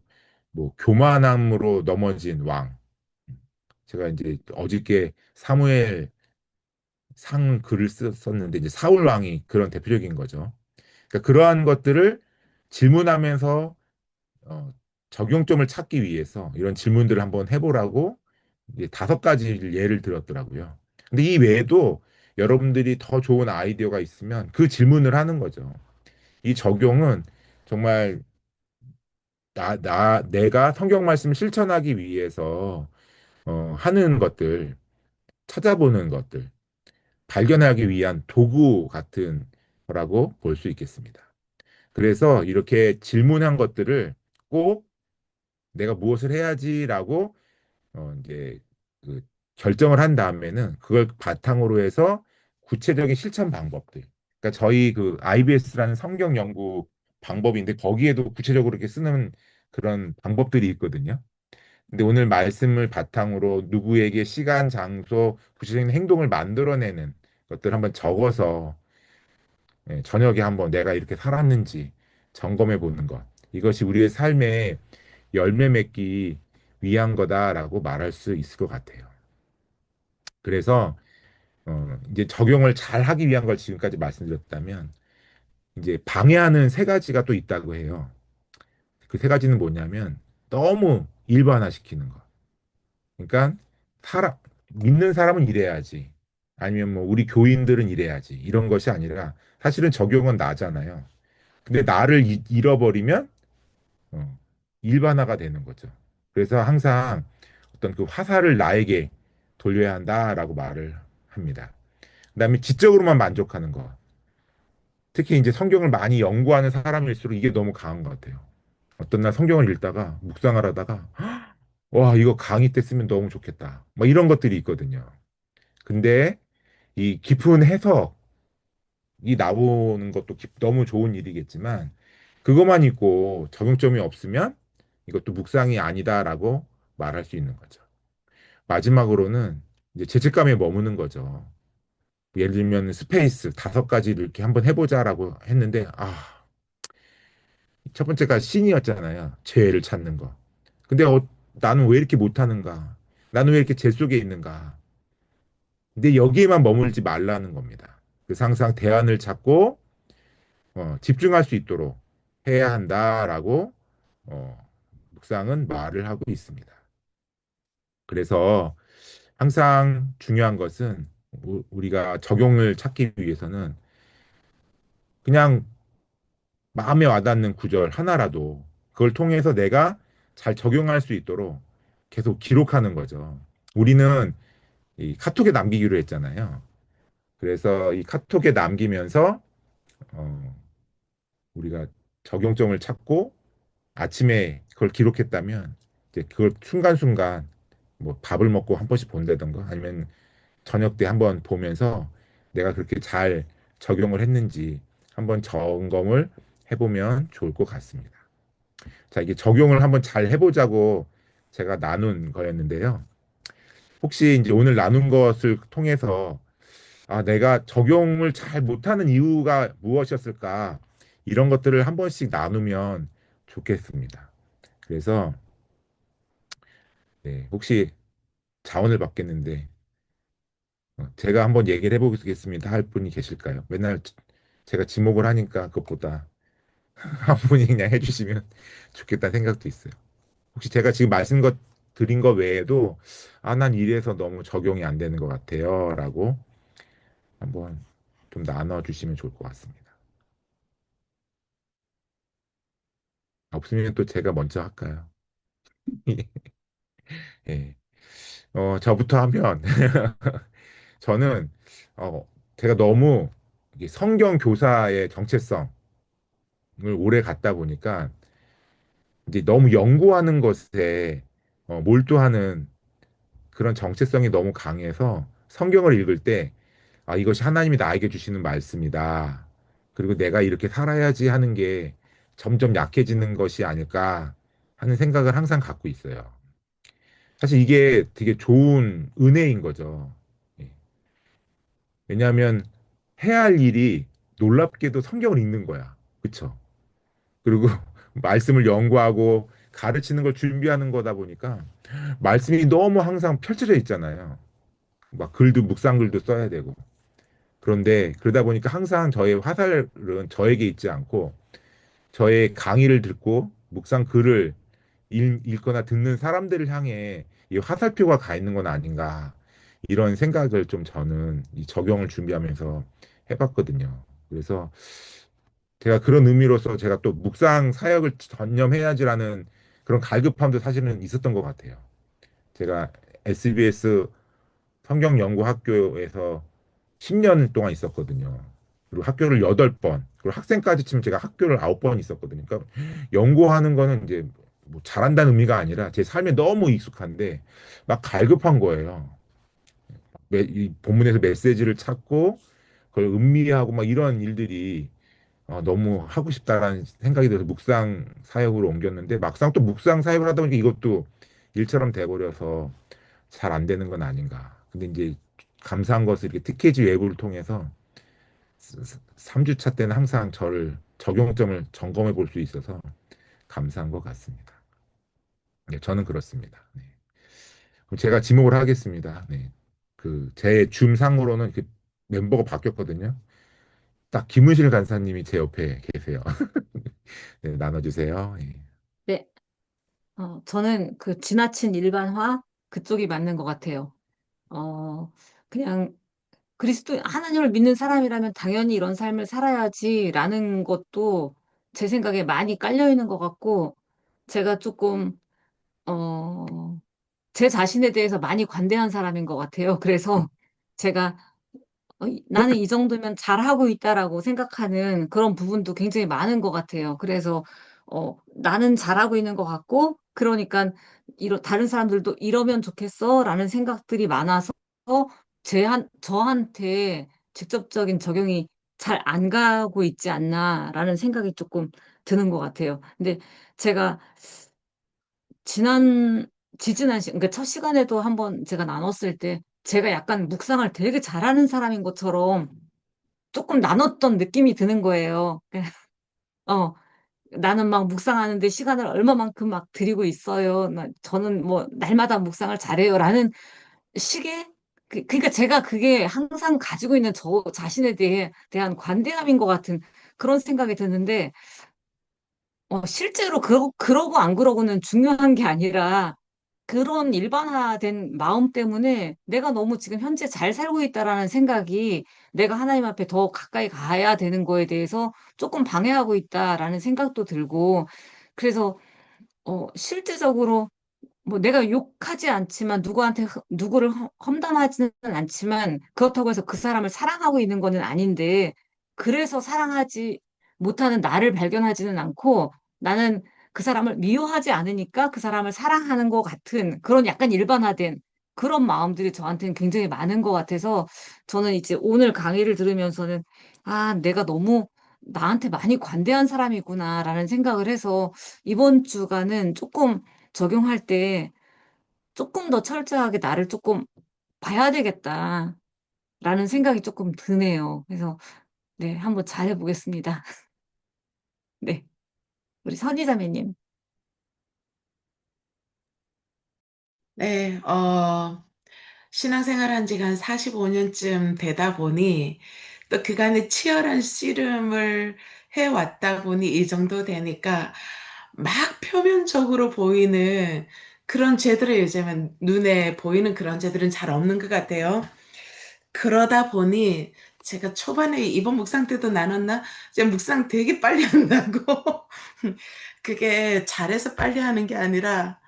A: 뭐 교만함으로 넘어진 왕. 제가 이제 어저께 사무엘 상 글을 썼는데 이제 사울 왕이 그런 대표적인 거죠. 그러니까 그러한 것들을 질문하면서 어, 적용점을 찾기 위해서 이런 질문들을 한번 해보라고 이제 5가지를 예를 들었더라고요. 근데 이 외에도 여러분들이 더 좋은 아이디어가 있으면 그 질문을 하는 거죠. 이 적용은 정말 내가 성경 말씀을 실천하기 위해서 하는 것들, 찾아보는 것들, 발견하기 위한 도구 같은 거라고 볼 수 있겠습니다. 그래서 이렇게 질문한 것들을 꼭 내가 무엇을 해야지라고 이제 그 결정을 한 다음에는 그걸 바탕으로 해서 구체적인 실천 방법들. 그러니까 저희 그 IBS라는 성경 연구 방법인데 거기에도 구체적으로 이렇게 쓰는 그런 방법들이 있거든요. 근데 오늘 말씀을 바탕으로 누구에게 시간, 장소, 구체적인 행동을 만들어내는 것들 한번 적어서 저녁에 한번 내가 이렇게 살았는지 점검해 보는 것. 이것이 우리의 삶에 열매 맺기 위한 거다라고 말할 수 있을 것 같아요. 그래서 이제 적용을 잘 하기 위한 걸 지금까지 말씀드렸다면 이제 방해하는 3가지가 또 있다고 해요. 그 3가지는 뭐냐면 너무 일반화시키는 거. 그러니까 사람 믿는 사람은 이래야지. 아니면 뭐 우리 교인들은 이래야지. 이런 것이 아니라 사실은 적용은 나잖아요. 근데 나를 잃어버리면 어, 일반화가 되는 거죠. 그래서 항상 어떤 그 화살을 나에게 돌려야 한다라고 말을 합니다. 그다음에 지적으로만 만족하는 거. 특히 이제 성경을 많이 연구하는 사람일수록 이게 너무 강한 것 같아요. 어떤 날 성경을 읽다가 묵상을 하다가 와, 이거 강의 때 쓰면 너무 좋겠다. 뭐 이런 것들이 있거든요. 근데 이 깊은 해석이 나오는 것도 너무 좋은 일이겠지만 그것만 있고 적용점이 없으면 이것도 묵상이 아니다라고 말할 수 있는 거죠. 마지막으로는 이제 죄책감에 머무는 거죠. 예를 들면 스페이스 5가지를 이렇게 한번 해보자라고 했는데 첫 번째가 신이었잖아요. 죄를 찾는 거. 근데 나는 왜 이렇게 못하는가? 나는 왜 이렇게 죄 속에 있는가? 근데 여기에만 머물지 말라는 겁니다. 그래서 항상 대안을 찾고 집중할 수 있도록 해야 한다라고 묵상은 말을 하고 있습니다. 그래서 항상 중요한 것은 우리가 적용을 찾기 위해서는 그냥 마음에 와닿는 구절 하나라도 그걸 통해서 내가 잘 적용할 수 있도록 계속 기록하는 거죠. 우리는 이 카톡에 남기기로 했잖아요. 그래서 이 카톡에 남기면서 어, 우리가 적용점을 찾고 아침에 그걸 기록했다면 이제 그걸 순간순간 뭐 밥을 먹고 한 번씩 본다던가 아니면 저녁 때 한번 보면서 내가 그렇게 잘 적용을 했는지 한번 점검을 해보면 좋을 것 같습니다. 자, 이게 적용을 한번 잘 해보자고 제가 나눈 거였는데요. 혹시 이제 오늘 나눈 것을 통해서 내가 적용을 잘 못하는 이유가 무엇이었을까? 이런 것들을 한 번씩 나누면 좋겠습니다. 그래서 네, 혹시 자원을 받겠는데 제가 한번 얘기를 해보겠습니다 할 분이 계실까요? 맨날 제가 지목을 하니까 그것보다 한 분이 그냥 해주시면 좋겠다는 생각도 있어요. 혹시 제가 지금 드린 거 외에도 난 이래서 너무 적용이 안 되는 것 같아요 라고 한번 좀 나눠주시면 좋을 것 같습니다. 없으면 또 제가 먼저 할까요? 예. 저부터 하면 저는 어, 제가 너무 이게 성경 교사의 정체성을 오래 갖다 보니까 이제 너무 연구하는 것에 몰두하는 그런 정체성이 너무 강해서 성경을 읽을 때 이것이 하나님이 나에게 주시는 말씀이다. 그리고 내가 이렇게 살아야지 하는 게 점점 약해지는 것이 아닐까 하는 생각을 항상 갖고 있어요. 사실 이게 되게 좋은 은혜인 거죠. 예. 왜냐하면 해야 할 일이 놀랍게도 성경을 읽는 거야. 그쵸? 그리고 말씀을 연구하고 가르치는 걸 준비하는 거다 보니까 말씀이 너무 항상 펼쳐져 있잖아요. 막 묵상글도 써야 되고. 그런데 그러다 보니까 항상 저의 화살은 저에게 있지 않고 저의 강의를 듣고 묵상 글을 읽거나 듣는 사람들을 향해 이 화살표가 가 있는 건 아닌가 이런 생각을 좀 저는 이 적용을 준비하면서 해봤거든요. 그래서 제가 그런 의미로서 제가 또 묵상 사역을 전념해야지라는 그런 갈급함도 사실은 있었던 것 같아요. 제가 SBS 성경연구학교에서 10년 동안 있었거든요. 그리고 학교를 8번, 그리고 학생까지 치면 제가 학교를 9번 있었거든요. 그러니까 연구하는 거는 이제 뭐 잘한다는 의미가 아니라 제 삶에 너무 익숙한데 막 갈급한 거예요. 이 본문에서 메시지를 찾고 그걸 음미하고 막 이런 일들이 너무 하고 싶다라는 생각이 들어서 묵상 사역으로 옮겼는데 막상 또 묵상 사역을 하다 보니까 이것도 일처럼 돼버려서 잘 안 되는 건 아닌가. 근데 이제 감사한 것은 이렇게 티켓지 외부를 통해서 3주차 때는 항상 저를 적용점을 점검해 볼 수 있어서 감사한 것 같습니다. 네, 저는 그렇습니다. 네. 그럼 제가 지목을 하겠습니다. 네. 그 제 줌상으로는 그 멤버가 바뀌었거든요. 딱 김은실 간사님이 제 옆에 계세요. 네, 나눠주세요. 예.
C: 네, 저는 그 지나친 일반화 그쪽이 맞는 것 같아요. 어, 그냥 그리스도 하나님을 믿는 사람이라면 당연히 이런 삶을 살아야지라는 것도 제 생각에 많이 깔려 있는 것 같고 제가 조금 어, 제 자신에 대해서 많이 관대한 사람인 것 같아요. 그래서 제가 나는 이 정도면 잘하고 있다라고 생각하는 그런 부분도 굉장히 많은 것 같아요. 그래서 나는 잘하고 있는 것 같고 그러니까 다른 사람들도 이러면 좋겠어라는 생각들이 많아서 저한테 직접적인 적용이 잘 안 가고 있지 않나라는 생각이 조금 드는 것 같아요. 근데 제가 지난 지지난 그러니까 첫 시간에도 한번 제가 나눴을 때 제가 약간 묵상을 되게 잘하는 사람인 것처럼 조금 나눴던 느낌이 드는 거예요. 어, 나는 막 묵상하는데 시간을 얼마만큼 막 들이고 있어요. 저는 뭐 날마다 묵상을 잘해요라는 식의 그러니까 제가 그게 항상 가지고 있는 저 자신에 대한 관대함인 것 같은 그런 생각이 드는데 실제로 그러고 안 그러고는 중요한 게 아니라 그런 일반화된 마음 때문에 내가 너무 지금 현재 잘 살고 있다라는 생각이 내가 하나님 앞에 더 가까이 가야 되는 거에 대해서 조금 방해하고 있다라는 생각도 들고 그래서 실제적으로 뭐 내가 욕하지 않지만 누구를 험담하지는 않지만 그렇다고 해서 그 사람을 사랑하고 있는 거는 아닌데 그래서 사랑하지 못하는 나를 발견하지는 않고 나는 그 사람을 미워하지 않으니까 그 사람을 사랑하는 것 같은 그런 약간 일반화된 그런 마음들이 저한테는 굉장히 많은 것 같아서 저는 이제 오늘 강의를 들으면서는 아, 내가 너무 나한테 많이 관대한 사람이구나라는 생각을 해서 이번 주간은 조금 적용할 때 조금 더 철저하게 나를 조금 봐야 되겠다라는 생각이 조금 드네요. 그래서 네, 한번 잘해보겠습니다. 네, 우리 선희자매님.
B: 네, 신앙생활 한 지가 한 45년쯤 되다 보니 또 그간의 치열한 씨름을 해왔다 보니 이 정도 되니까 막 표면적으로 보이는 그런 죄들을 요즘은 눈에 보이는 그런 죄들은 잘 없는 것 같아요. 그러다 보니 제가 초반에 이번 묵상 때도 나눴나? 제가 묵상 되게 빨리 한다고. 그게 잘해서 빨리 하는 게 아니라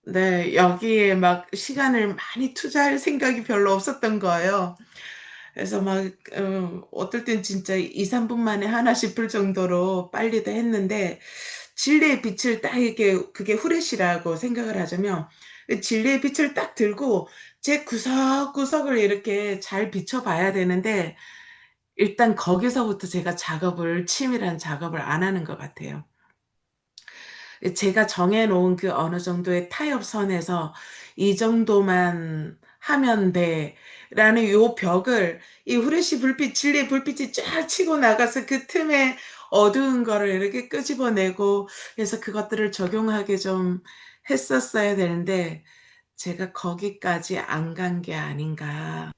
B: 네, 여기에 막 시간을 많이 투자할 생각이 별로 없었던 거예요. 그래서 막, 어떨 땐 진짜 2, 3분 만에 하나 싶을 정도로 빨리도 했는데, 진리의 빛을 딱 이렇게, 그게 후레쉬라고 생각을 하자면, 그 진리의 빛을 딱 들고, 제 구석구석을 이렇게 잘 비춰봐야 되는데, 일단 거기서부터 제가 치밀한 작업을 안 하는 것 같아요. 제가 정해놓은 그 어느 정도의 타협선에서 이 정도만 하면 돼. 라는 요 벽을 이 후레쉬 불빛, 진리의 불빛이 쫙 치고 나가서 그 틈에 어두운 거를 이렇게 끄집어내고 그래서 그것들을 적용하게 좀 했었어야 되는데 제가 거기까지 안 간 게 아닌가.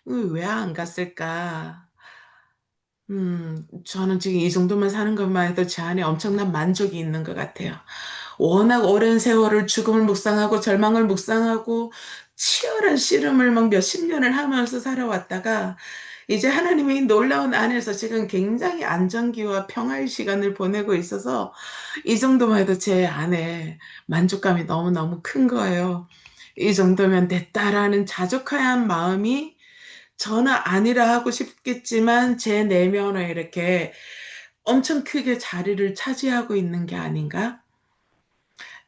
B: 왜 안 갔을까? 저는 지금 이 정도만 사는 것만 해도 제 안에 엄청난 만족이 있는 것 같아요. 워낙 오랜 세월을 죽음을 묵상하고 절망을 묵상하고 치열한 씨름을 막 몇십 년을 하면서 살아왔다가 이제 하나님의 놀라운 안에서 지금 굉장히 안정기와 평화의 시간을 보내고 있어서 이 정도만 해도 제 안에 만족감이 너무너무 큰 거예요. 이 정도면 됐다라는 자족한 마음이 저는 아니라 하고 싶겠지만 제 내면에 이렇게 엄청 크게 자리를 차지하고 있는 게 아닌가?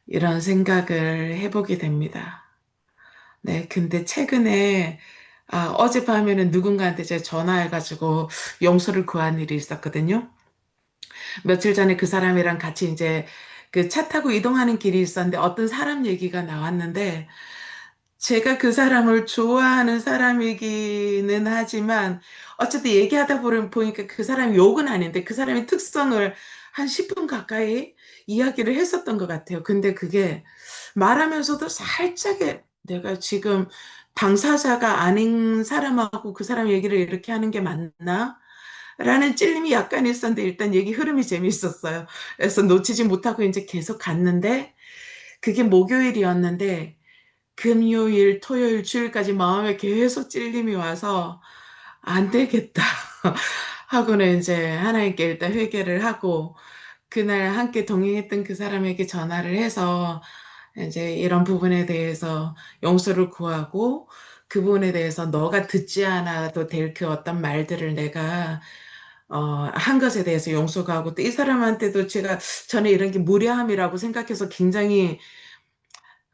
B: 이런 생각을 해보게 됩니다. 네, 근데 최근에 어젯밤에는 누군가한테 제가 전화해가지고 용서를 구한 일이 있었거든요. 며칠 전에 그 사람이랑 같이 이제 그 차 타고 이동하는 길이 있었는데 어떤 사람 얘기가 나왔는데 제가 그 사람을 좋아하는 사람이기는 하지만 어쨌든 얘기하다 보니까 그 사람이 욕은 아닌데 그 사람의 특성을 한 10분 가까이 이야기를 했었던 것 같아요. 근데 그게 말하면서도 살짝 내가 지금 당사자가 아닌 사람하고 그 사람 얘기를 이렇게 하는 게 맞나? 라는 찔림이 약간 있었는데 일단 얘기 흐름이 재밌었어요. 그래서 놓치지 못하고 이제 계속 갔는데 그게 목요일이었는데 금요일, 토요일, 주일까지 마음에 계속 찔림이 와서 안 되겠다 하고는 이제 하나님께 일단 회개를 하고 그날 함께 동행했던 그 사람에게 전화를 해서 이제 이런 부분에 대해서 용서를 구하고 그 부분에 대해서 너가 듣지 않아도 될 그 어떤 말들을 내가 한 것에 대해서 용서가 하고 또 이 사람한테도 제가 전에 이런 게 무례함이라고 생각해서 굉장히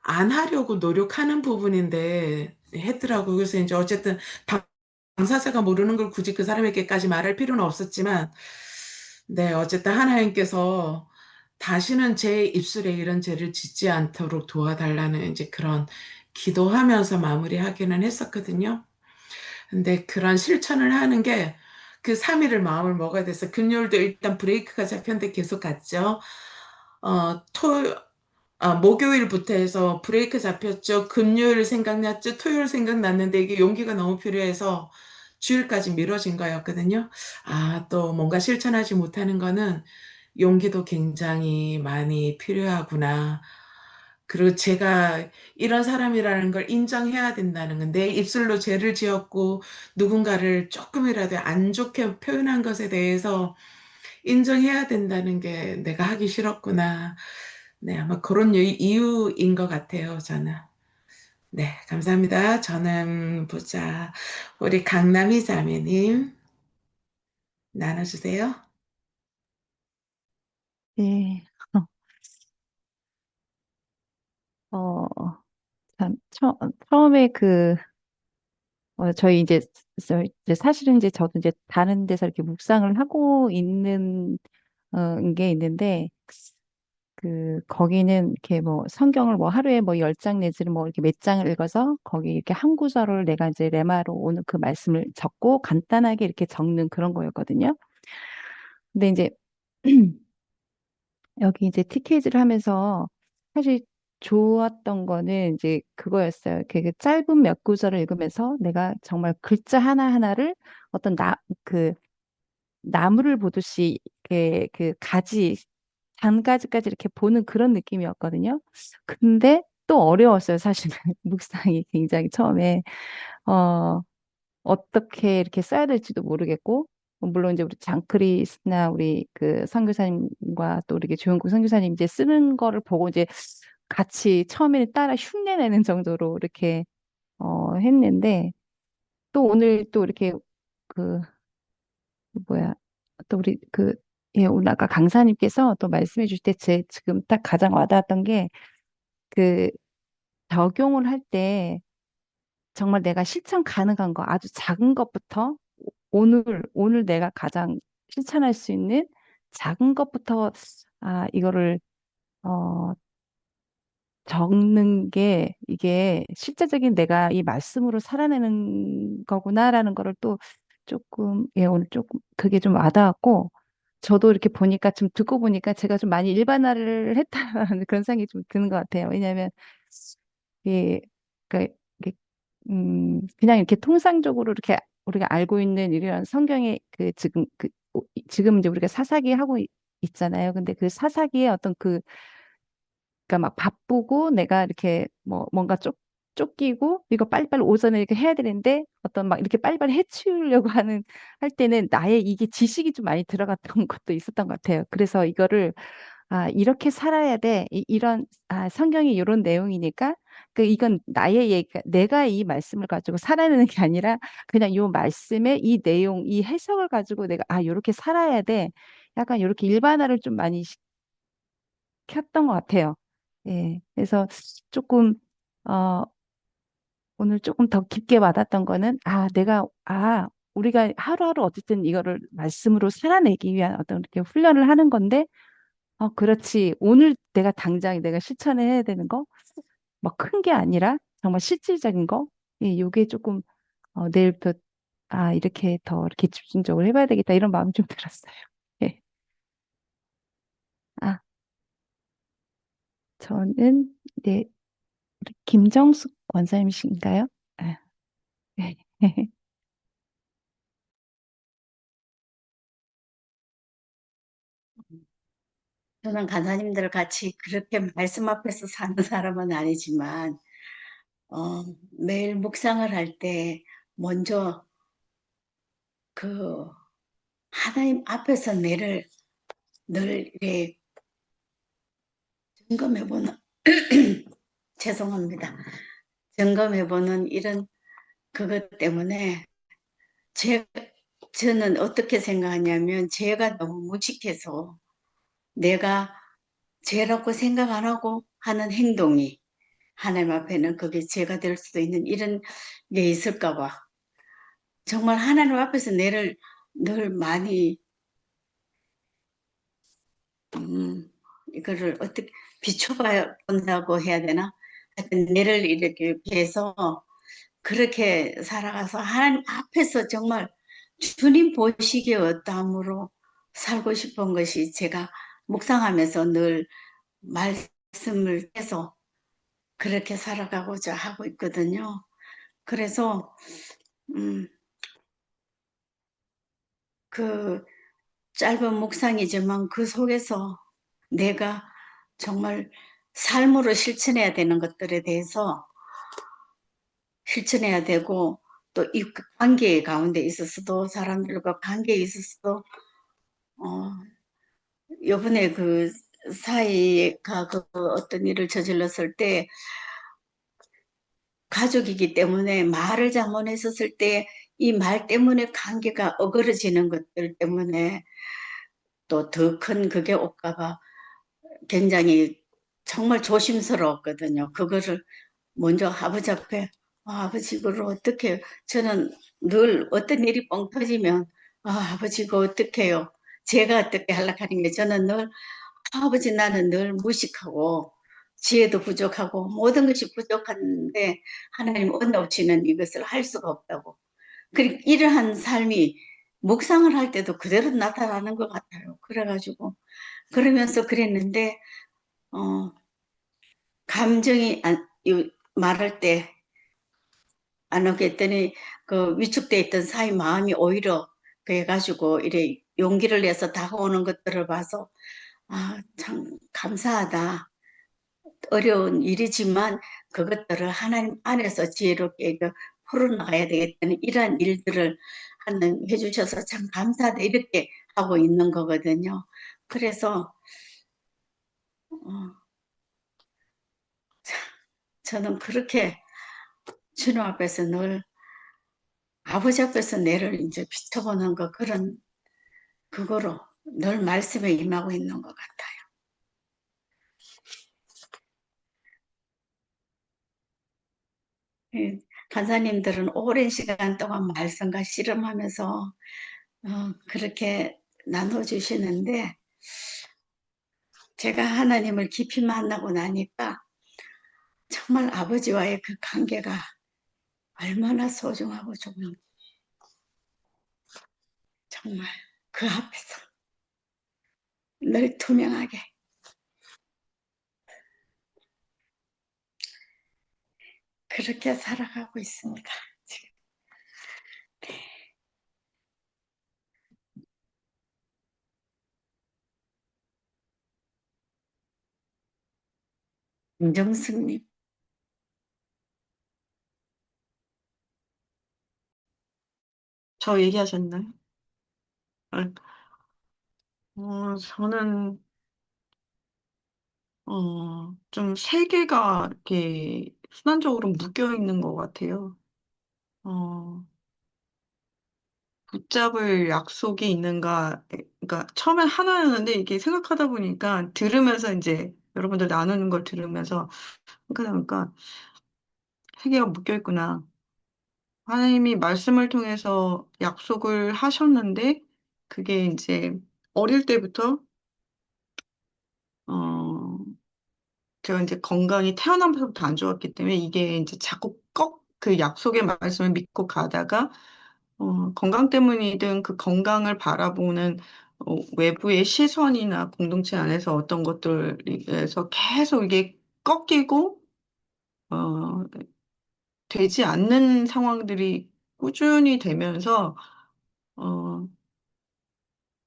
B: 안 하려고 노력하는 부분인데 했더라고요. 그래서 이제 어쨌든 당사자가 모르는 걸 굳이 그 사람에게까지 말할 필요는 없었지만, 네, 어쨌든 하나님께서 다시는 제 입술에 이런 죄를 짓지 않도록 도와달라는 이제 그런 기도하면서 마무리하기는 했었거든요. 근데 그런 실천을 하는 게 그 3일을 마음을 먹어야 돼서 금요일도 일단 브레이크가 잡혔는데 계속 갔죠. 어, 토, 목요일부터 해서 브레이크 잡혔죠. 금요일 생각났죠. 토요일 생각났는데 이게 용기가 너무 필요해서 주일까지 미뤄진 거였거든요. 또 뭔가 실천하지 못하는 거는 용기도 굉장히 많이 필요하구나. 그리고 제가 이런 사람이라는 걸 인정해야 된다는 건 내 입술로 죄를 지었고 누군가를 조금이라도 안 좋게 표현한 것에 대해서 인정해야 된다는 게 내가 하기 싫었구나. 네, 아마 그런 이유인 것 같아요, 저는. 네, 감사합니다. 저는 보자. 우리 강남희 자매님 나눠주세요.
E: 네. 어, 처음에 저희 이제 사실은 이제 저도 이제 다른 데서 이렇게 묵상을 하고 있는, 게 있는데, 거기는 이렇게 뭐 성경을 뭐 하루에 뭐 10장 내지는 뭐 이렇게 몇 장을 읽어서 거기 이렇게 한 구절을 내가 이제 레마로 오늘 그 말씀을 적고 간단하게 이렇게 적는 그런 거였거든요. 근데 이제 여기 이제 티케이즈를 하면서 사실 좋았던 거는 이제 그거였어요. 그 짧은 몇 구절을 읽으면서 내가 정말 글자 하나하나를 어떤 그 나무를 보듯이 그 가지, 단가지까지 이렇게 보는 그런 느낌이었거든요. 근데 또 어려웠어요. 사실은 묵상이 굉장히 처음에 어, 어떻게 이렇게 써야 될지도 모르겠고 물론 이제 우리 장크리스나 우리 그 선교사님과 또 우리 조영국 선교사님 이제 쓰는 거를 보고 이제 같이 처음에는 따라 흉내내는 정도로 이렇게 했는데 또 오늘 또 이렇게 그 뭐야 또 우리 오늘 아까 강사님께서 또 말씀해 주실 때 제 지금 딱 가장 와닿았던 게 그 적용을 할 때 정말 내가 실천 가능한 거 아주 작은 것부터 오늘 내가 가장 실천할 수 있는 작은 것부터 이거를 어 적는 게 이게 실제적인 내가 이 말씀으로 살아내는 거구나라는 거를 또 조금 오늘 조금 그게 좀 와닿았고 저도 이렇게 보니까 좀 듣고 보니까 제가 좀 많이 일반화를 했다라는 그런 생각이 좀 드는 것 같아요. 왜냐하면 예, 그러니까 이게, 그냥 이렇게 통상적으로 이렇게 우리가 알고 있는 이런 성경의 지금 이제 우리가 사사기 하고 있잖아요. 근데 그 사사기의 어떤 그러니까 막 바쁘고 내가 이렇게 뭐 뭔가 쫓기고 이거 빨리빨리 오전에 이렇게 해야 되는데 어떤 막 이렇게 빨리빨리 해치우려고 하는 할 때는 나의 이게 지식이 좀 많이 들어갔던 것도 있었던 것 같아요. 그래서 이거를 이렇게 살아야 돼. 이런 성경이 이런 내용이니까 이건 나의 얘기, 내가 이 말씀을 가지고 살아내는 게 아니라 그냥 이 말씀의 이 내용, 이 해석을 가지고 내가 이렇게 살아야 돼. 약간 이렇게 일반화를 좀 많이 시켰던 것 같아요. 예. 그래서 조금 어 오늘 조금 더 깊게 와닿았던 거는 우리가 하루하루 어쨌든 이거를 말씀으로 살아내기 위한 어떤 이렇게 훈련을 하는 건데 그렇지. 오늘 내가 실천해야 되는 거, 막 큰 게 아니라 정말 실질적인 거, 예, 요게 조금, 내일부터, 이렇게 더 이렇게 집중적으로 해봐야 되겠다. 이런 마음이 좀 들었어요. 예. 아, 저는, 네, 우리 김정숙 원사님이신가요? 아, 네.
D: 저는 간사님들 같이 그렇게 말씀 앞에서 사는 사람은 아니지만, 매일 묵상을 할 때 먼저 그 하나님 앞에서 내를 늘 이렇게 점검해보는, 죄송합니다. 점검해보는 이런 그것 때문에 제, 저는 어떻게 생각하냐면 죄가 너무 무식해서 내가 죄라고 생각 안 하고 하는 행동이 하나님 앞에는 그게 죄가 될 수도 있는 이런 게 있을까 봐. 정말 하나님 앞에서 내를 늘 많이, 이거를 어떻게 비춰봐 본다고 해야 되나? 하여튼 내를 이렇게 해서 그렇게 살아가서 하나님 앞에서 정말 주님 보시기에 어떠함으로 살고 싶은 것이 제가 묵상하면서 늘 말씀을 해서 그렇게 살아가고자 하고 있거든요. 그래서 음, 그 짧은 묵상이지만 그 속에서 내가 정말 삶으로 실천해야 되는 것들에 대해서 실천해야 되고 또 이 관계 가운데 있어서도 사람들과 관계에 있어서도 어, 요번에 그 사이가 그 어떤 일을 저질렀을 때 가족이기 때문에 말을 잘못했었을 때 이 말 때문에 관계가 어그러지는 것들 때문에 또 더 큰 그게 올까 봐 굉장히 정말 조심스러웠거든요. 그거를 먼저 아버지 앞에 아버지 그걸 어떻게 저는 늘 어떤 일이 뻥 터지면 아버지 그거 어떡해요. 제가 어떻게 하려고 하는 게 저는 늘 아버지 나는 늘 무식하고 지혜도 부족하고 모든 것이 부족한데 하나님 은혜 없이는 이것을 할 수가 없다고. 그리고 이러한 삶이 묵상을 할 때도 그대로 나타나는 것 같아요. 그래가지고 그러면서 그랬는데 감정이 말할 때 안 오게 했더니 그 위축돼 있던 사이 마음이 오히려 그래가지고 이래 용기를 내서 다가오는 것들을 봐서 참 감사하다. 어려운 일이지만 그것들을 하나님 안에서 지혜롭게 풀어나가야 되겠다는 이러한 일들을 해주셔서 참 감사하다 이렇게 하고 있는 거거든요. 그래서 어, 저는 그렇게 주님 앞에서 늘 아버지 앞에서 내를 이제 비춰보는 거 그런 그거로 늘 말씀에 임하고 있는 것 같아요. 예, 간사님들은 오랜 시간 동안 말씀과 씨름하면서 그렇게 나눠주시는데 제가 하나님을 깊이 만나고 나니까 정말 아버지와의 그 관계가 얼마나 소중하고 좋은지 정말 그 앞에서 늘 투명하게 그렇게 살아가고 있습니다. 지금. 김정숙님.
F: 저 얘기하셨나요? 저는 좀 세계가 이렇게 순환적으로 묶여 있는 것 같아요. 어, 붙잡을 약속이 있는가? 그러니까 처음엔 하나였는데 이게 생각하다 보니까 들으면서 이제 여러분들 나누는 걸 들으면서 생각하니까 세계가 묶여 있구나. 하나님이 말씀을 통해서 약속을 하셨는데 그게 이제 어릴 때부터 어, 제가 이제 건강이 태어나면서부터 안 좋았기 때문에 이게 이제 자꾸 꼭 그 약속의 말씀을 믿고 가다가 건강 때문이든 그 건강을 바라보는 외부의 시선이나 공동체 안에서 어떤 것들에서 계속 이게 꺾이고 어, 되지 않는 상황들이 꾸준히 되면서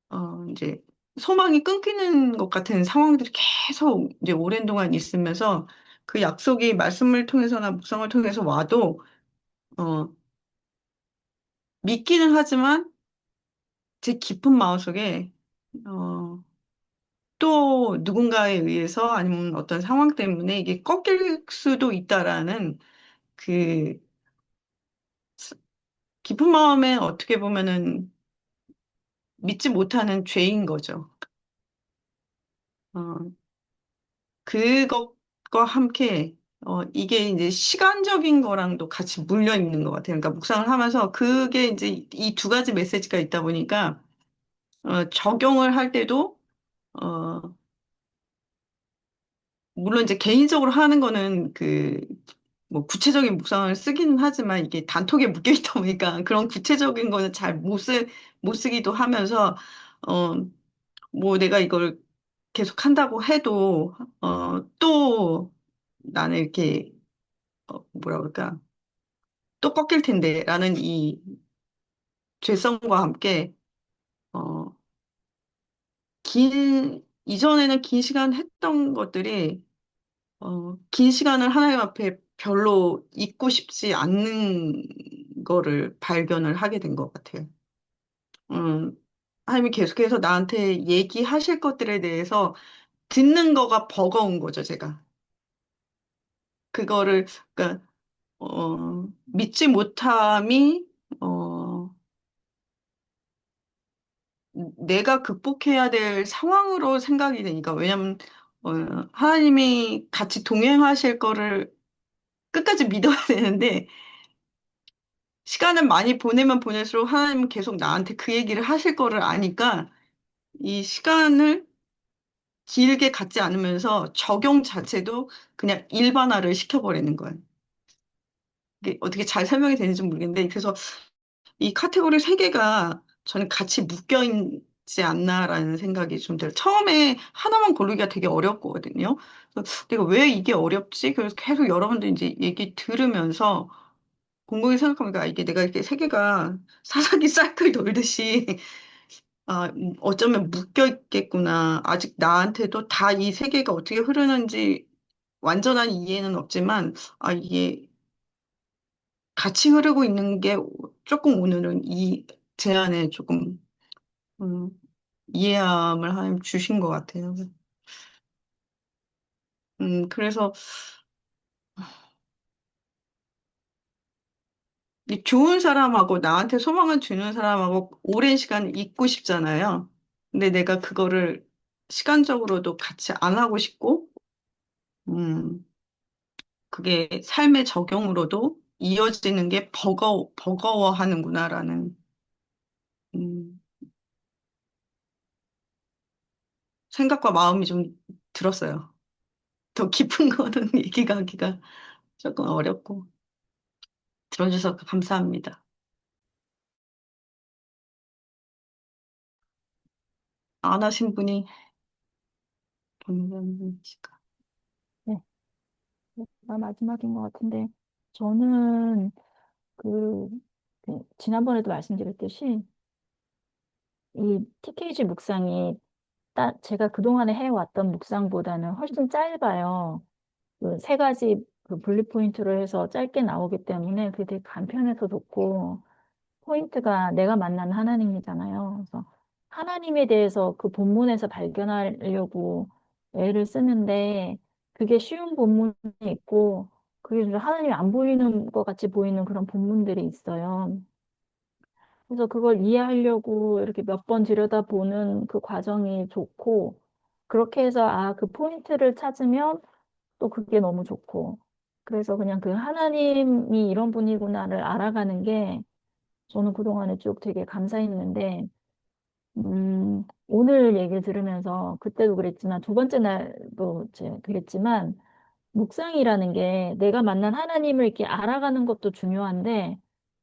F: 어, 이제 소망이 끊기는 것 같은 상황들이 계속 이제 오랜 동안 있으면서 그 약속이 말씀을 통해서나 묵상을 통해서 와도 어, 믿기는 하지만 제 깊은 마음속에 어, 또 누군가에 의해서 아니면 어떤 상황 때문에 이게 꺾일 수도 있다라는 그 깊은 마음에 어떻게 보면은 믿지 못하는 죄인 거죠. 어, 그것과 함께 이게 이제 시간적인 거랑도 같이 물려 있는 것 같아요. 그러니까 묵상을 하면서 그게 이제 이 두 가지 메시지가 있다 보니까 적용을 할 때도 어, 물론 이제 개인적으로 하는 거는 그 뭐 구체적인 묵상을 쓰기는 하지만 이게 단톡에 묶여 있다 보니까 그런 구체적인 거는 잘 못 쓰기도 하면서 어, 뭐 내가 이걸 계속 한다고 해도 또 나는 이렇게 뭐라 그럴까 또 꺾일 텐데라는 이 죄성과 함께 어, 이전에는 긴 시간 했던 것들이 긴 시간을 하나님 앞에 별로 있고 싶지 않는 거를 발견을 하게 된 것 같아요. 음, 하나님이 계속해서 나한테 얘기하실 것들에 대해서 듣는 거가 버거운 거죠, 제가. 그거를, 그러니까, 믿지 못함이, 어, 내가 극복해야 될 상황으로 생각이 되니까, 왜냐면, 어, 하나님이 같이 동행하실 거를 끝까지 믿어야 되는데, 시간을 많이 보내면 보낼수록 하나님은 계속 나한테 그 얘기를 하실 거를 아니까, 이 시간을 길게 갖지 않으면서 적용 자체도 그냥 일반화를 시켜버리는 거예요. 이게 어떻게 잘 설명이 되는지 모르겠는데, 그래서 이 카테고리 세 개가 저는 같이 묶여 있지 않나라는 생각이 좀 들어요. 처음에 하나만 고르기가 되게 어렵거든요. 그래서 내가 왜 이게 어렵지? 그래서 계속 여러분들 이제 얘기 들으면서 곰곰이 생각하니까 이게 내가 이렇게 세 개가 사사기 사이클 돌듯이 어쩌면 묶여 있겠구나. 아직 나한테도 다 이 세 개가 어떻게 흐르는지 완전한 이해는 없지만, 이게 같이 흐르고 있는 게 조금 오늘은 이 제안에 조금 음, 이해함을 하나님 주신 것 같아요. 그래서 이 좋은 사람하고 나한테 소망을 주는 사람하고 오랜 시간 있고 싶잖아요. 근데 내가 그거를 시간적으로도 같이 안 하고 싶고, 음, 그게 삶의 적용으로도 이어지는 게 버거워하는구나라는, 음, 생각과 마음이 좀 들었어요. 더 깊은 거는 얘기가 하기가 조금 어렵고, 들어주셔서 감사합니다. 안 하신 분이 김현민씨가.
E: 네, 나 마지막인 것 같은데, 저는 그, 지난번에도 말씀드렸듯이, 이 TKG 묵상이 제가 그동안에 해왔던 묵상보다는 훨씬 짧아요.
G: 그 세 가지 그 분리 포인트로 해서 짧게 나오기 때문에 그게 되게 간편해서 좋고 포인트가 내가 만난 하나님이잖아요. 그래서 하나님에 대해서 그 본문에서 발견하려고 애를 쓰는데 그게 쉬운 본문이 있고 그게 좀 하나님이 안 보이는 것 같이 보이는 그런 본문들이 있어요. 그래서 그걸 이해하려고 이렇게 몇 번 들여다보는 그 과정이 좋고 그렇게 해서 아, 그 포인트를 찾으면 또 그게 너무 좋고 그래서 그냥 그 하나님이 이런 분이구나를 알아가는 게 저는 그동안에 쭉 되게 감사했는데, 오늘 얘기를 들으면서 그때도 그랬지만 두 번째 날도 이제 그랬지만 묵상이라는 게 내가 만난 하나님을 이렇게 알아가는 것도 중요한데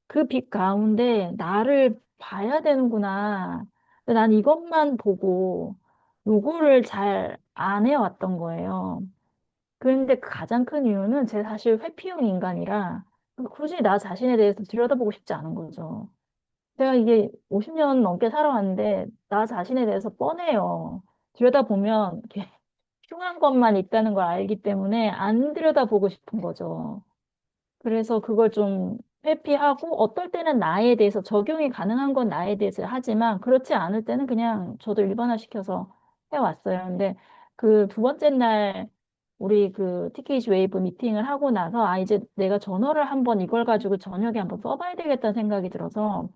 G: 그 빛 가운데 나를 봐야 되는구나. 근데 난 이것만 보고 요거를 잘 안 해왔던 거예요. 그런데 그 가장 큰 이유는 제가 사실 회피형 인간이라 굳이 나 자신에 대해서 들여다보고 싶지 않은 거죠. 제가 이게 50년 넘게 살아왔는데 나 자신에 대해서 뻔해요. 들여다보면 이렇게 흉한 것만 있다는 걸 알기 때문에 안 들여다보고 싶은 거죠. 그래서 그걸 좀 회피하고 어떨 때는 나에 대해서 적용이 가능한 건 나에 대해서 하지만 그렇지 않을 때는 그냥 저도 일반화시켜서 해왔어요. 근데 그 두 번째 날 우리 그 TKG 웨이브 미팅을 하고 나서 아 이제 내가 저너를 한번 이걸 가지고 저녁에 한번 써봐야 되겠다는 생각이 들어서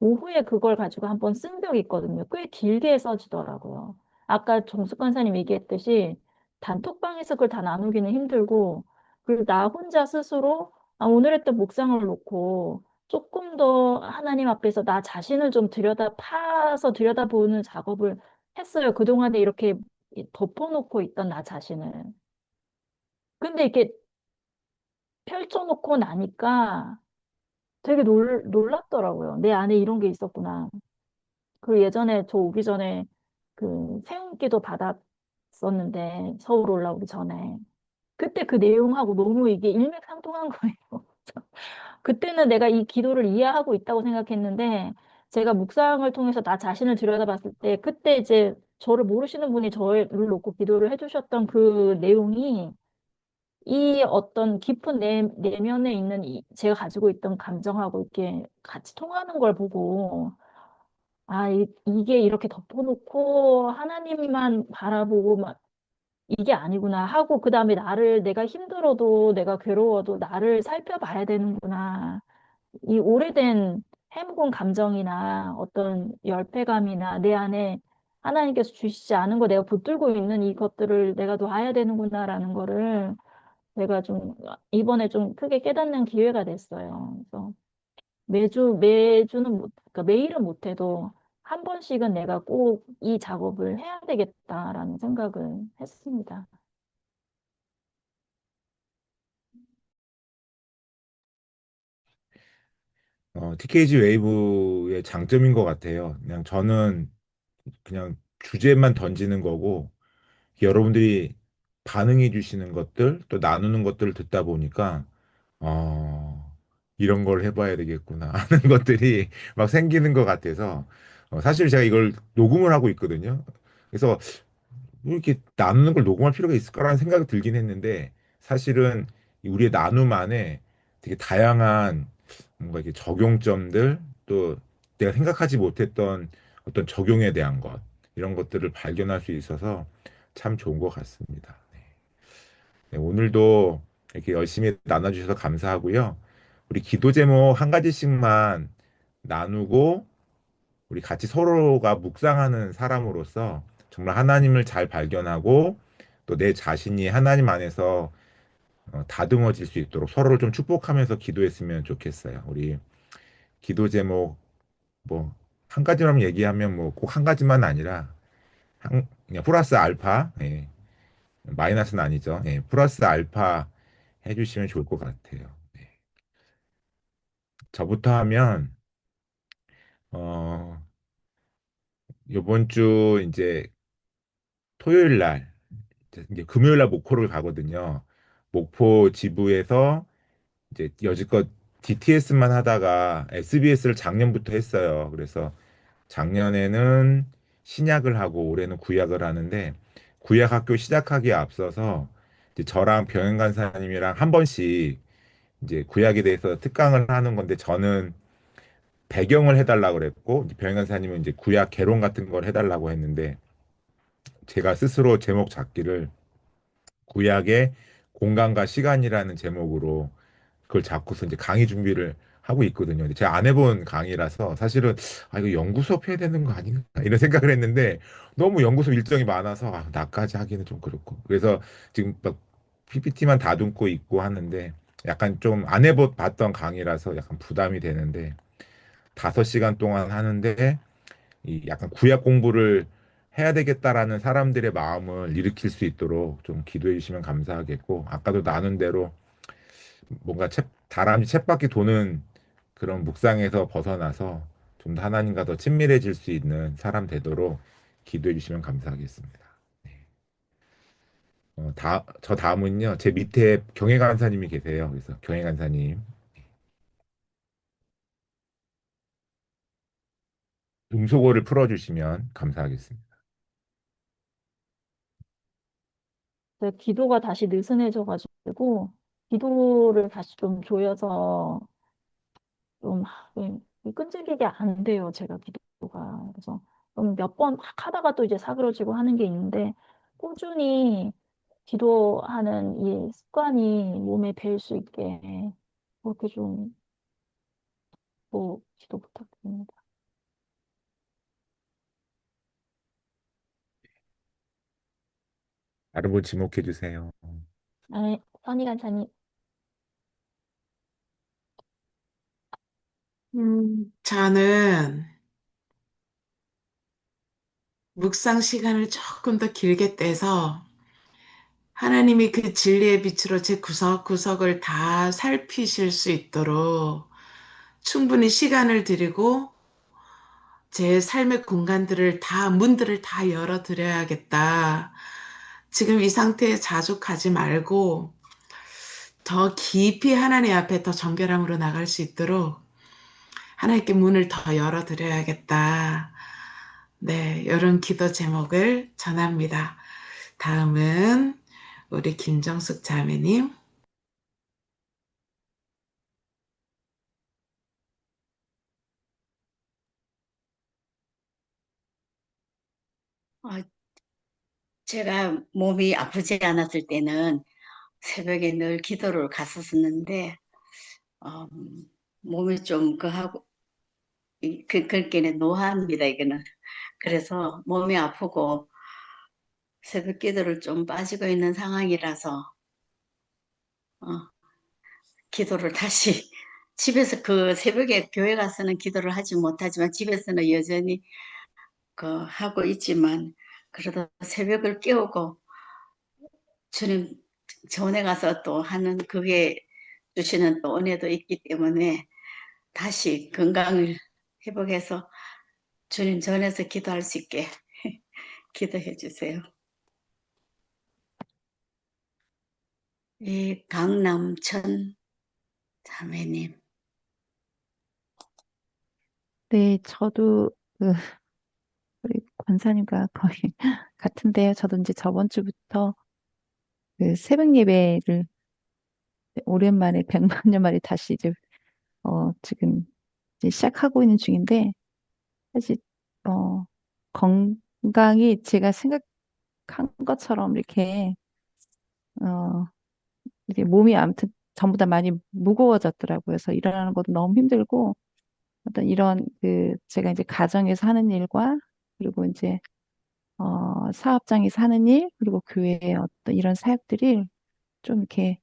G: 오후에 그걸 가지고 한번 쓴 적이 있거든요. 꽤 길게 써지더라고요. 아까 정숙 간사님 얘기했듯이 단톡방에서 그걸 다 나누기는 힘들고 그리고 나 혼자 스스로 아, 오늘 했던 묵상을 놓고 조금 더 하나님 앞에서 나 자신을 좀 파서 들여다보는 작업을 했어요. 그동안에 이렇게 덮어놓고 있던 나 자신을. 근데 이렇게 펼쳐놓고 나니까 되게 놀랍더라고요. 내 안에 이런 게 있었구나. 그 예전에 저 오기 전에 그 세움기도 받았었는데 서울 올라오기 전에 그때 그 내용하고 너무 이게 일맥상통한 거예요. 그때는 내가 이 기도를 이해하고 있다고 생각했는데 제가 묵상을 통해서 나 자신을 들여다봤을 때 그때 이제 저를 모르시는 분이 저를 놓고 기도를 해주셨던 그 내용이 이 어떤 깊은 내면에 있는 제가 가지고 있던 감정하고 이렇게 같이 통하는 걸 보고 아, 이게 이렇게 덮어놓고 하나님만 바라보고 막 이게 아니구나 하고 그다음에 나를 내가 힘들어도 내가 괴로워도 나를 살펴봐야 되는구나. 이 오래된 해묵은 감정이나 어떤 열패감이나 내 안에 하나님께서 주시지 않은 거 내가 붙들고 있는 이것들을 내가 놔야 되는구나라는 거를 내가 좀 이번에 좀 크게 깨닫는 기회가 됐어요. 그래서 매주는 그러니까 매일은 못해도 한 번씩은 내가 꼭 이 작업을 해야 되겠다라는 생각을 했습니다.
A: TKG 웨이브의 장점인 것 같아요. 그냥 저는 그냥 주제만 던지는 거고 여러분들이 반응해 주시는 것들 또 나누는 것들을 듣다 보니까 이런 걸 해봐야 되겠구나 하는 것들이 막 생기는 것 같아서 사실 제가 이걸 녹음을 하고 있거든요. 그래서 뭐 이렇게 나누는 걸 녹음할 필요가 있을까라는 생각이 들긴 했는데 사실은 이 우리의 나눔 안에 되게 다양한 뭔가 이렇게 적용점들 또 내가 생각하지 못했던 어떤 적용에 대한 것 이런 것들을 발견할 수 있어서 참 좋은 것 같습니다. 네, 오늘도 이렇게 열심히 나눠주셔서 감사하고요. 우리 기도 제목 한 가지씩만 나누고 우리 같이 서로가 묵상하는 사람으로서 정말 하나님을 잘 발견하고 또 내 자신이 하나님 안에서 다듬어질 수 있도록 서로를 좀 축복하면서 기도했으면 좋겠어요. 우리 기도 제목 뭐 한 가지만 얘기하면 뭐 꼭 한 가지만 아니라 그냥 플러스 알파, 예, 마이너스는 아니죠. 예, 플러스 알파 해주시면 좋을 것 같아요. 네. 저부터 하면 어, 이번 주 이제 토요일 날 이제 금요일 날 목포를 가거든요. 목포 지부에서 이제 여지껏 DTS만 하다가 SBS를 작년부터 했어요. 그래서 작년에는 신약을 하고 올해는 구약을 하는데 구약 학교 시작하기에 앞서서 이제 저랑 병행 간사님이랑 한 번씩 이제 구약에 대해서 특강을 하는 건데 저는 배경을 해달라고 그랬고 이제 병행 간사님은 이제 구약 개론 같은 걸 해달라고 했는데 제가 스스로 제목 잡기를 구약의 공간과 시간이라는 제목으로 그걸 잡고서 이제 강의 준비를 하고 있거든요. 근데 제가 안 해본 강의라서 사실은 아 이거 연구 수업 해야 되는 거 아닌가 이런 생각을 했는데 너무 연구 수업 일정이 많아서 아, 나까지 하기는 좀 그렇고 그래서 지금 막 PPT만 다듬고 있고 하는데 약간 좀 안 해봤던 강의라서 약간 부담이 되는데 5시간 동안 하는데 이 약간 구약 공부를 해야 되겠다라는 사람들의 마음을 일으킬 수 있도록 좀 기도해 주시면 감사하겠고 아까도 나눈 대로 뭔가 다람쥐 쳇바퀴 도는 그런 묵상에서 벗어나서 좀 더 하나님과 더 친밀해질 수 있는 사람 되도록 기도해 주시면 감사하겠습니다. 저 다음은요, 제 밑에 경혜 간사님이 계세요. 그래서 경혜 간사님, 음소거를 풀어주시면 감사하겠습니다.
G: 기도가 다시 느슨해져가지고, 기도를 다시 좀 조여서 좀 끈질기게 안 돼요, 제가 기도가. 그래서 좀 몇 번 막 하다가 또 이제 사그러지고 하는 게 있는데, 꾸준히 기도하는 이 습관이 몸에 배일 수 있게 그렇게 좀 기도 부탁드립니다.
A: 다른 분 지목해 주세요.
G: 네, 선희 간사님.
B: 저는 묵상 시간을 조금 더 길게 떼서 하나님이 그 진리의 빛으로 제 구석구석을 다 살피실 수 있도록 충분히 시간을 드리고 제 삶의 공간들을 다, 문들을 다 열어드려야겠다. 지금 이 상태에 자족하지 말고 더 깊이 하나님 앞에 더 정결함으로 나갈 수 있도록 하나님께 문을 더 열어드려야겠다. 네, 이런 기도 제목을 전합니다. 다음은 우리 김정숙 자매님.
D: 어, 제가 몸이 아프지 않았을 때는 새벽에 늘 기도를 갔었었는데, 어, 몸이 좀 그하고, 그렇게는 노화입니다, 이거는. 그래서 몸이 아프고 새벽 기도를 좀 빠지고 있는 상황이라서, 어, 기도를 다시 집에서 그 새벽에 교회 가서는 기도를 하지 못하지만 집에서는 여전히 그 하고 있지만 그래도 새벽을 깨우고 주님 전에 가서 또 하는 그게 주시는 또 은혜도 있기 때문에 다시 건강을 회복해서 주님 전에서 기도할 수 있게 기도해 주세요. 이 강남천 자매님.
E: 네, 저도 그 우리 권사님과 거의 같은데요. 저도 이제 저번 주부터 그 새벽 예배를 오랜만에 100만 년 만에 다시 이제 지금 이제 시작하고 있는 중인데 사실 어 건강이 제가 생각한 것처럼 어 이렇게 몸이 아무튼 전부 다 많이 무거워졌더라고요. 그래서 일어나는 것도 너무 힘들고 어떤 이런 그 제가 이제 가정에서 하는 일과 그리고 이제 사업장에서 하는 일 그리고 교회의 어떤 이런 사역들이 좀 이렇게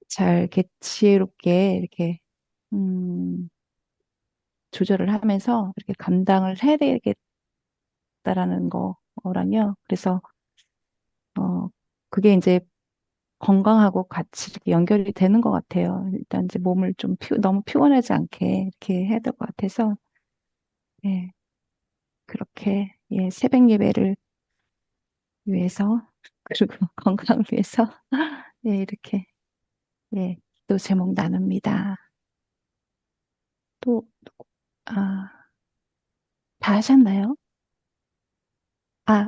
E: 잘 이렇게 지혜롭게 이렇게 음, 조절을 하면서 이렇게 감당을 해야 되겠다라는 거랑요. 그래서 그게 이제 건강하고 같이 이렇게 연결이 되는 것 같아요. 일단 이제 몸을 좀 너무 피곤하지 않게 이렇게 해야 될 것 같아서 예, 그렇게 예, 새벽 예배를 위해서 그리고 건강을 위해서 예, 이렇게 예, 또 제목 나눕니다. 또 다 하셨나요? 아,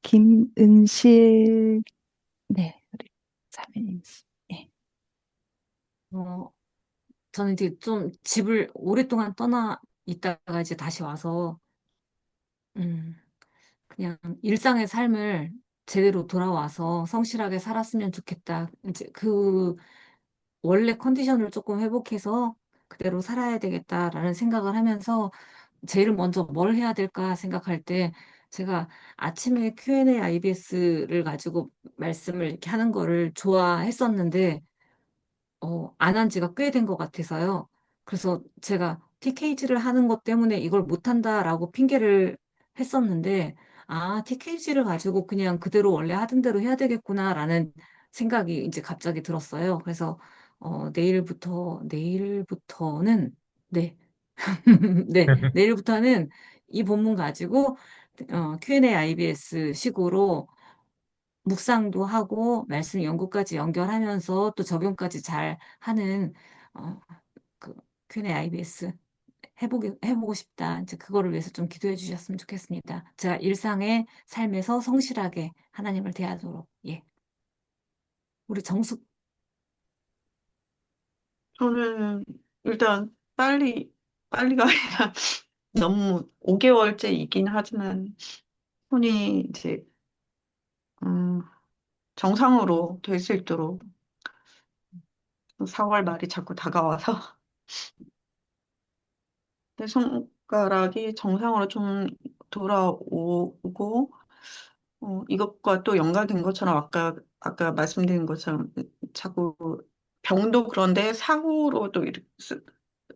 E: 김은실 네. 자매님이시. 예.
C: 어, 저는 이제 좀 집을 오랫동안 떠나 있다가 이제 다시 와서, 음, 그냥 일상의 삶을 제대로 돌아와서 성실하게 살았으면 좋겠다. 이제 그 원래 컨디션을 조금 회복해서 그대로 살아야 되겠다라는 생각을 하면서 제일 먼저 뭘 해야 될까 생각할 때 제가 아침에 Q&A IBS를 가지고 말씀을 이렇게 하는 거를 좋아했었는데 안 한 지가 꽤 된 것 같아서요. 그래서 제가 TKG를 하는 것 때문에 이걸 못한다라고 핑계를 했었는데, 아, TKG를 가지고 그냥 그대로 원래 하던 대로 해야 되겠구나라는 생각이 이제 갑자기 들었어요. 그래서, 내일부터는, 네, 네, 내일부터는 이 본문 가지고, Q&A IBS 식으로 묵상도 하고 말씀 연구까지 연결하면서 또 적용까지 잘 하는 어, 그 Q&A IBS 해보고 싶다. 이제 그거를 위해서 좀 기도해 주셨으면 좋겠습니다. 제가 일상의 삶에서 성실하게 하나님을 대하도록. 예. 우리 정숙.
F: 저는 일단 빨리가 아니라 너무 5개월째이긴 하지만 손이 이제 음, 정상으로 될 수 있도록 4월 말이 자꾸 다가와서 내 손가락이 정상으로 좀 돌아오고 이것과 또 연관된 것처럼 아까 말씀드린 것처럼 자꾸 병도 그런데 사고로도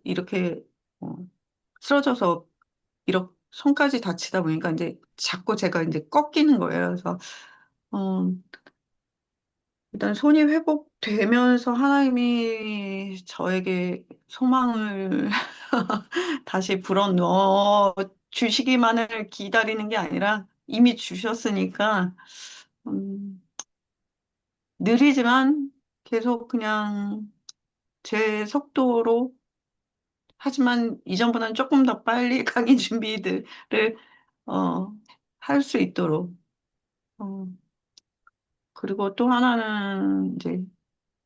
F: 이렇게 어, 쓰러져서 이렇게 손까지 다치다 보니까 이제 자꾸 제가 이제 꺾이는 거예요. 그래서 어, 일단 손이 회복되면서 하나님이 저에게 소망을 다시 불어넣어 주시기만을 기다리는 게 아니라 이미 주셨으니까 음, 느리지만 계속 그냥 제 속도로 하지만 이전보다는 조금 더 빨리 강의 준비들을 어, 할 수 있도록 어, 그리고 또 하나는 이제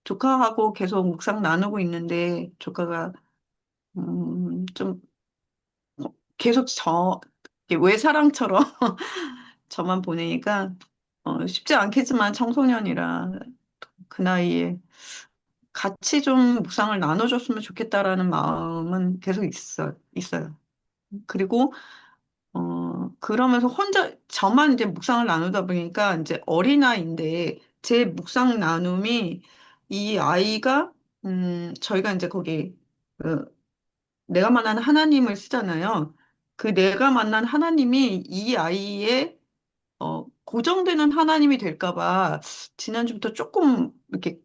F: 조카하고 계속 묵상 나누고 있는데 조카가 좀 계속 이게 외사랑처럼 저만 보내니까 쉽지 않겠지만 청소년이라 그 나이에 같이 좀 묵상을 나눠줬으면 좋겠다라는 마음은 계속 있어요. 그리고 그러면서 저만 이제 묵상을 나누다 보니까 이제 어린아이인데 제 묵상 나눔이 이 아이가 저희가 이제 거기 그 내가 만난 하나님을 쓰잖아요. 그 내가 만난 하나님이 이 아이의 고정되는 하나님이 될까 봐 지난주부터 조금 이렇게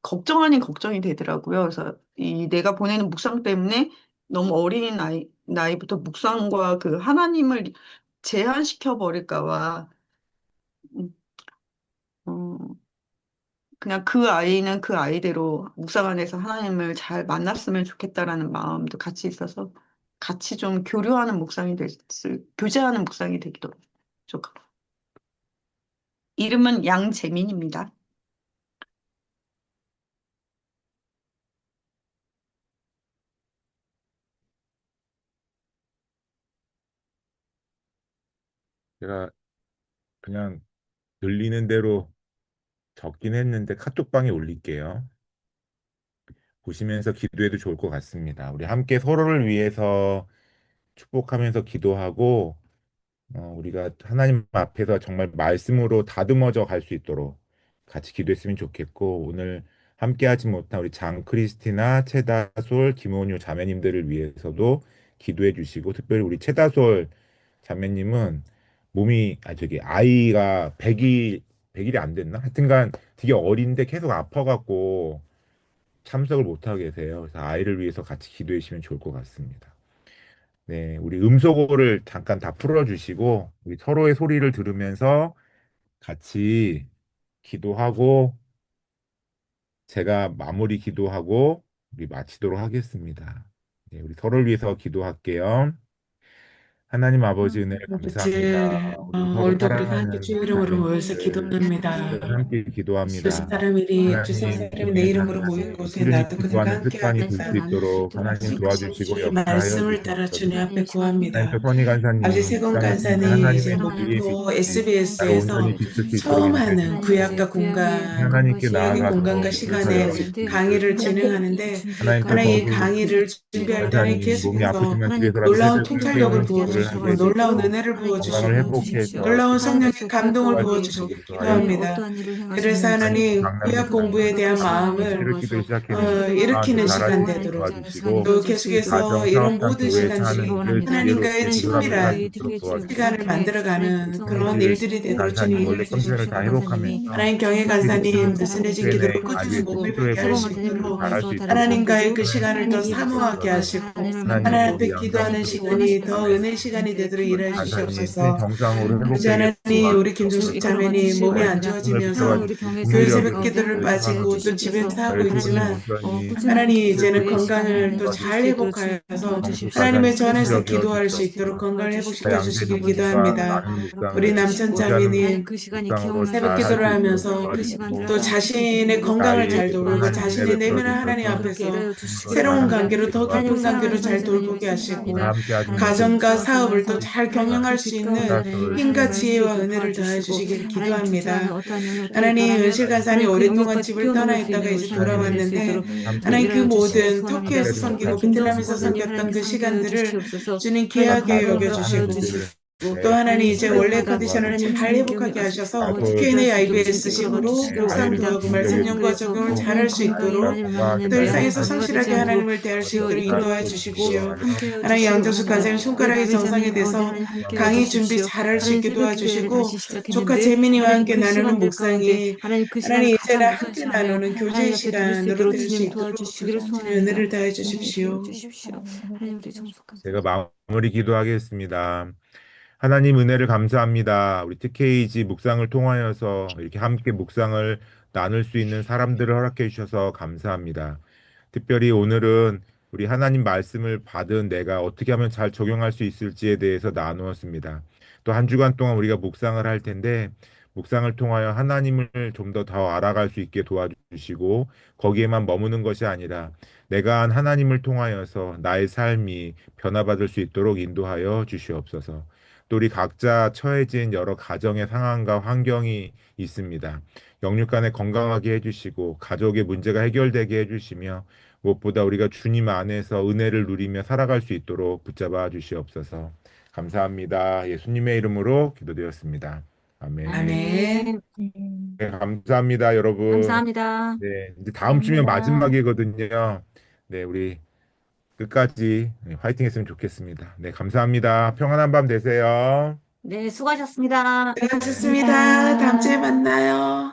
F: 걱정 아닌 걱정이 되더라고요. 그래서 이 내가 보내는 묵상 때문에 너무 어린 나이부터 묵상과 그 하나님을 제한시켜 버릴까 봐 음, 어, 그냥 그 아이는 그 아이대로 묵상 안에서 하나님을 잘 만났으면 좋겠다라는 마음도 같이 있어서 같이 좀 교제하는 묵상이 되기도 좋고. 이름은 양재민입니다.
A: 제가 그냥 들리는 대로 적긴 했는데 카톡방에 올릴게요. 보시면서 기도해도 좋을 것 같습니다. 우리 함께 서로를 위해서 축복하면서 기도하고 우리가 하나님 앞에서 정말 말씀으로 다듬어져 갈 수 있도록 같이 기도했으면 좋겠고 오늘 함께하지 못한 우리 장 크리스티나 채다솔 김원효 자매님들을 위해서도 기도해 주시고 특별히 우리 채다솔 자매님은 저기 아이가 100일이 안 됐나? 하여튼간 되게 어린데 계속 아파갖고 참석을 못 하고 계세요. 그래서 아이를 위해서 같이 기도해 주시면 좋을 것 같습니다. 네, 우리 음소거를 잠깐 다 풀어주시고, 우리 서로의 소리를 들으면서 같이 기도하고, 제가 마무리 기도하고, 우리 마치도록 하겠습니다. 네, 우리 서로를 위해서 기도할게요. 하나님 아버지 은혜 감사합니다.
B: 아버지,
A: 우리 서로
B: 오늘도 우리가 함께
A: 사랑하는
B: 주 이름으로 모여서
A: 자매님들
B: 기도합니다.
A: 함께
B: 두세
A: 기도합니다.
B: 사람이 두세
A: 하나님
B: 사람이 내
A: 우리의
B: 이름으로 모인 곳에
A: 꾸준히
B: 나도 그들과
A: 기도하는
B: 함께
A: 습관이 될 수
B: 하겠다.
A: 있도록 하나님 도와주시고
B: 주의
A: 역사하여
B: 말씀을 따라 주님
A: 주시옵소서.
B: 앞에
A: 하나님 또
B: 구합니다.
A: 선희
B: 아버지
A: 간사님
B: 세건
A: 땅에 있는
B: 간사님 이제
A: 하나님의 소리에
B: 목포
A: 귀 나로 온전히
B: SBS에서
A: 비칠 수 있도록
B: 처음
A: 인도해
B: 하는
A: 주시고
B: 구약과 공간
A: 하나님께
B: 구약의
A: 나아가서
B: 공간과 시간에
A: 기도하여
B: 강의를 진행하는데
A: 하나님 또
B: 하나님 이
A: 거기
B: 강의를 준비할 때 하나님
A: 간사님 몸이
B: 계속해서
A: 아프지만 집에서라도
B: 놀라운
A: 새벽 기도에
B: 통찰력을
A: 헌신을
B: 부어주시고
A: 하게
B: 놀라운
A: 해주시고
B: 은혜를
A: 건강을
B: 부어주시고
A: 회복해서
B: 놀라운
A: 제대로
B: 성령의 감동을
A: 도와주시고
B: 부어주시길
A: 기도하여
B: 기도합니다. 그래서
A: 하나님 또
B: 하나님
A: 강남
B: 구약 공부에
A: 목사님
B: 대한
A: 이제
B: 마음을
A: 새벽기도 시작했는데 또
B: 일으키는 시간
A: 잘하시고
B: 되도록
A: 도와주시고
B: 또 계속해서
A: 가정
B: 이런
A: 사업장
B: 모든
A: 교회에서 하는
B: 시간들이
A: 일을
B: 하나님과의
A: 지혜롭게 부드럽게 할 수
B: 친밀한
A: 있도록
B: 시간을
A: 도와주시고
B: 만들어가는 그런
A: 성인실
B: 일들이 되도록 주님
A: 간사님 원래
B: 인도해
A: 컨디션을 다
B: 주십시오.
A: 회복하면서
B: 하나님 경외 간사님 느슨해진
A: Q&A
B: 기도를 꾸준히
A: IBS
B: 몸을 뵙게 할
A: 기도회도
B: 수 있도록
A: 잘할 수 있도록
B: 하나님과의 그
A: 하나님
B: 시간을 더 사모하게
A: 도와주시옵소서.
B: 하시고
A: 하나님
B: 하나님
A: 우리
B: 앞에 기도하는
A: 양자분들
B: 시간이 더
A: 도와주시고
B: 은혜 시간이 되도록 일해
A: 간사님 순위
B: 주시옵소서.
A: 정상으로
B: 아버지
A: 회복되게
B: 하나님 우리 김종숙
A: 도와주시옵소서.
B: 자매님 몸이 안
A: 손을 붙잡아
B: 좋아지면서
A: 주시고
B: 교회
A: 국리적인
B: 새벽 기도를
A: 기도의
B: 빠지고 또
A: 시간으로
B: 집에서 하고
A: 저희 두 분이
B: 있지만
A: 온전히
B: 하나님
A: 기도의
B: 이제는
A: 소리를
B: 건강을 또 잘
A: 도와주시고
B: 회복하여서
A: 정숙하게
B: 하나님의 전에서
A: 힘들게
B: 기도할 수 있도록
A: 주시옵소서.
B: 건강을 회복시켜
A: 양대
B: 주시길
A: 목사님과
B: 기도합니다.
A: 나눔
B: 우리
A: 묵상을
B: 남천
A: 교제하는
B: 자매님
A: 묵상으로
B: 새벽
A: 잘 할
B: 기도를
A: 수 있도록
B: 하면서
A: 도와주시고
B: 또 자신의 건강을 잘
A: 가일에게도
B: 돌보고
A: 하나님
B: 자신의
A: 은혜를
B: 내면을
A: 풀어주셔서
B: 하나님 앞에서
A: 힘으로
B: 새로운
A: 잘할 수
B: 관계로
A: 있게
B: 더 깊은 관계로
A: 도와주시옵소서.
B: 잘 돌보게 하시고
A: 오늘 함께 하신 모든
B: 가정과 사업을 또 잘
A: 말씀입니다.
B: 경영할 수 있는
A: 감사를
B: 힘과 지혜와
A: 드리옵소서.
B: 은혜를 더해 주시기를 기도합니다. 하나님 은실 간사님 오랫동안 집을 떠나 있다가 이제
A: 하나님
B: 돌아왔는데
A: 함께
B: 하나님 그 모든 터키에서
A: 함께
B: 섬기고
A: 해주셔서
B: 베트남에서 섬겼던 그 시간들을 주님
A: 또
B: 귀하게
A: 가정
B: 여겨주시고
A: 가족들
B: 또 하나님 이제 원래
A: 하나님
B: 컨디션을 잘
A: 도와주시고
B: 회복하게 하셔서
A: 가족
B: Q&A IBS식으로 묵상
A: 아이를
B: 도하고 말씀
A: 긍정적으로
B: 연구와 적용을 잘 할 수 있도록
A: 건강하게
B: 또
A: 잘
B: 일상에서
A: 회복할 수
B: 성실하게
A: 있도록
B: 하나님을 대할 수 있도록 인도해 주십시오.
A: 기도하여
B: 하나님 양정숙 간사님 손가락이 정상이 돼서 강의 준비 잘 할 수 있게 도와주시고 조카 재민이와 함께 나누는 묵상이 하나님 이제는 함께 나누는 교제의 시간으로 될 수 있도록 주님의 은혜를 다해 주십시오.
A: 제가 마무리 기도하겠습니다. 하나님 은혜를 감사합니다. 우리 TKG 묵상을 통하여서 이렇게 함께 묵상을 나눌 수 있는 사람들을 허락해 주셔서 감사합니다. 특별히 오늘은 우리 하나님 말씀을 받은 내가 어떻게 하면 잘 적용할 수 있을지에 대해서 나누었습니다. 또 한 주간 동안 우리가 묵상을 할 텐데 묵상을 통하여 하나님을 좀 더 알아갈 수 있게 도와주시고 거기에만 머무는 것이 아니라 내가 한 하나님을 통하여서 나의 삶이 변화받을 수 있도록 인도하여 주시옵소서. 또 우리 각자 처해진 여러 가정의 상황과 환경이 있습니다. 영육 간에 건강하게 해주시고 가족의 문제가 해결되게 해주시며 무엇보다 우리가 주님 안에서 은혜를 누리며 살아갈 수 있도록 붙잡아 주시옵소서. 감사합니다. 예수님의 이름으로 기도되었습니다. 아멘.
B: 아멘.
A: 네, 감사합니다, 여러분.
C: 감사합니다.
A: 네, 이제 다음 주면 마지막이거든요. 네, 우리 끝까지 화이팅 했으면 좋겠습니다. 네, 감사합니다. 평안한 밤 되세요.
C: 네, 수고하셨습니다.
B: 수고하셨습니다. 다음 주에 만나요.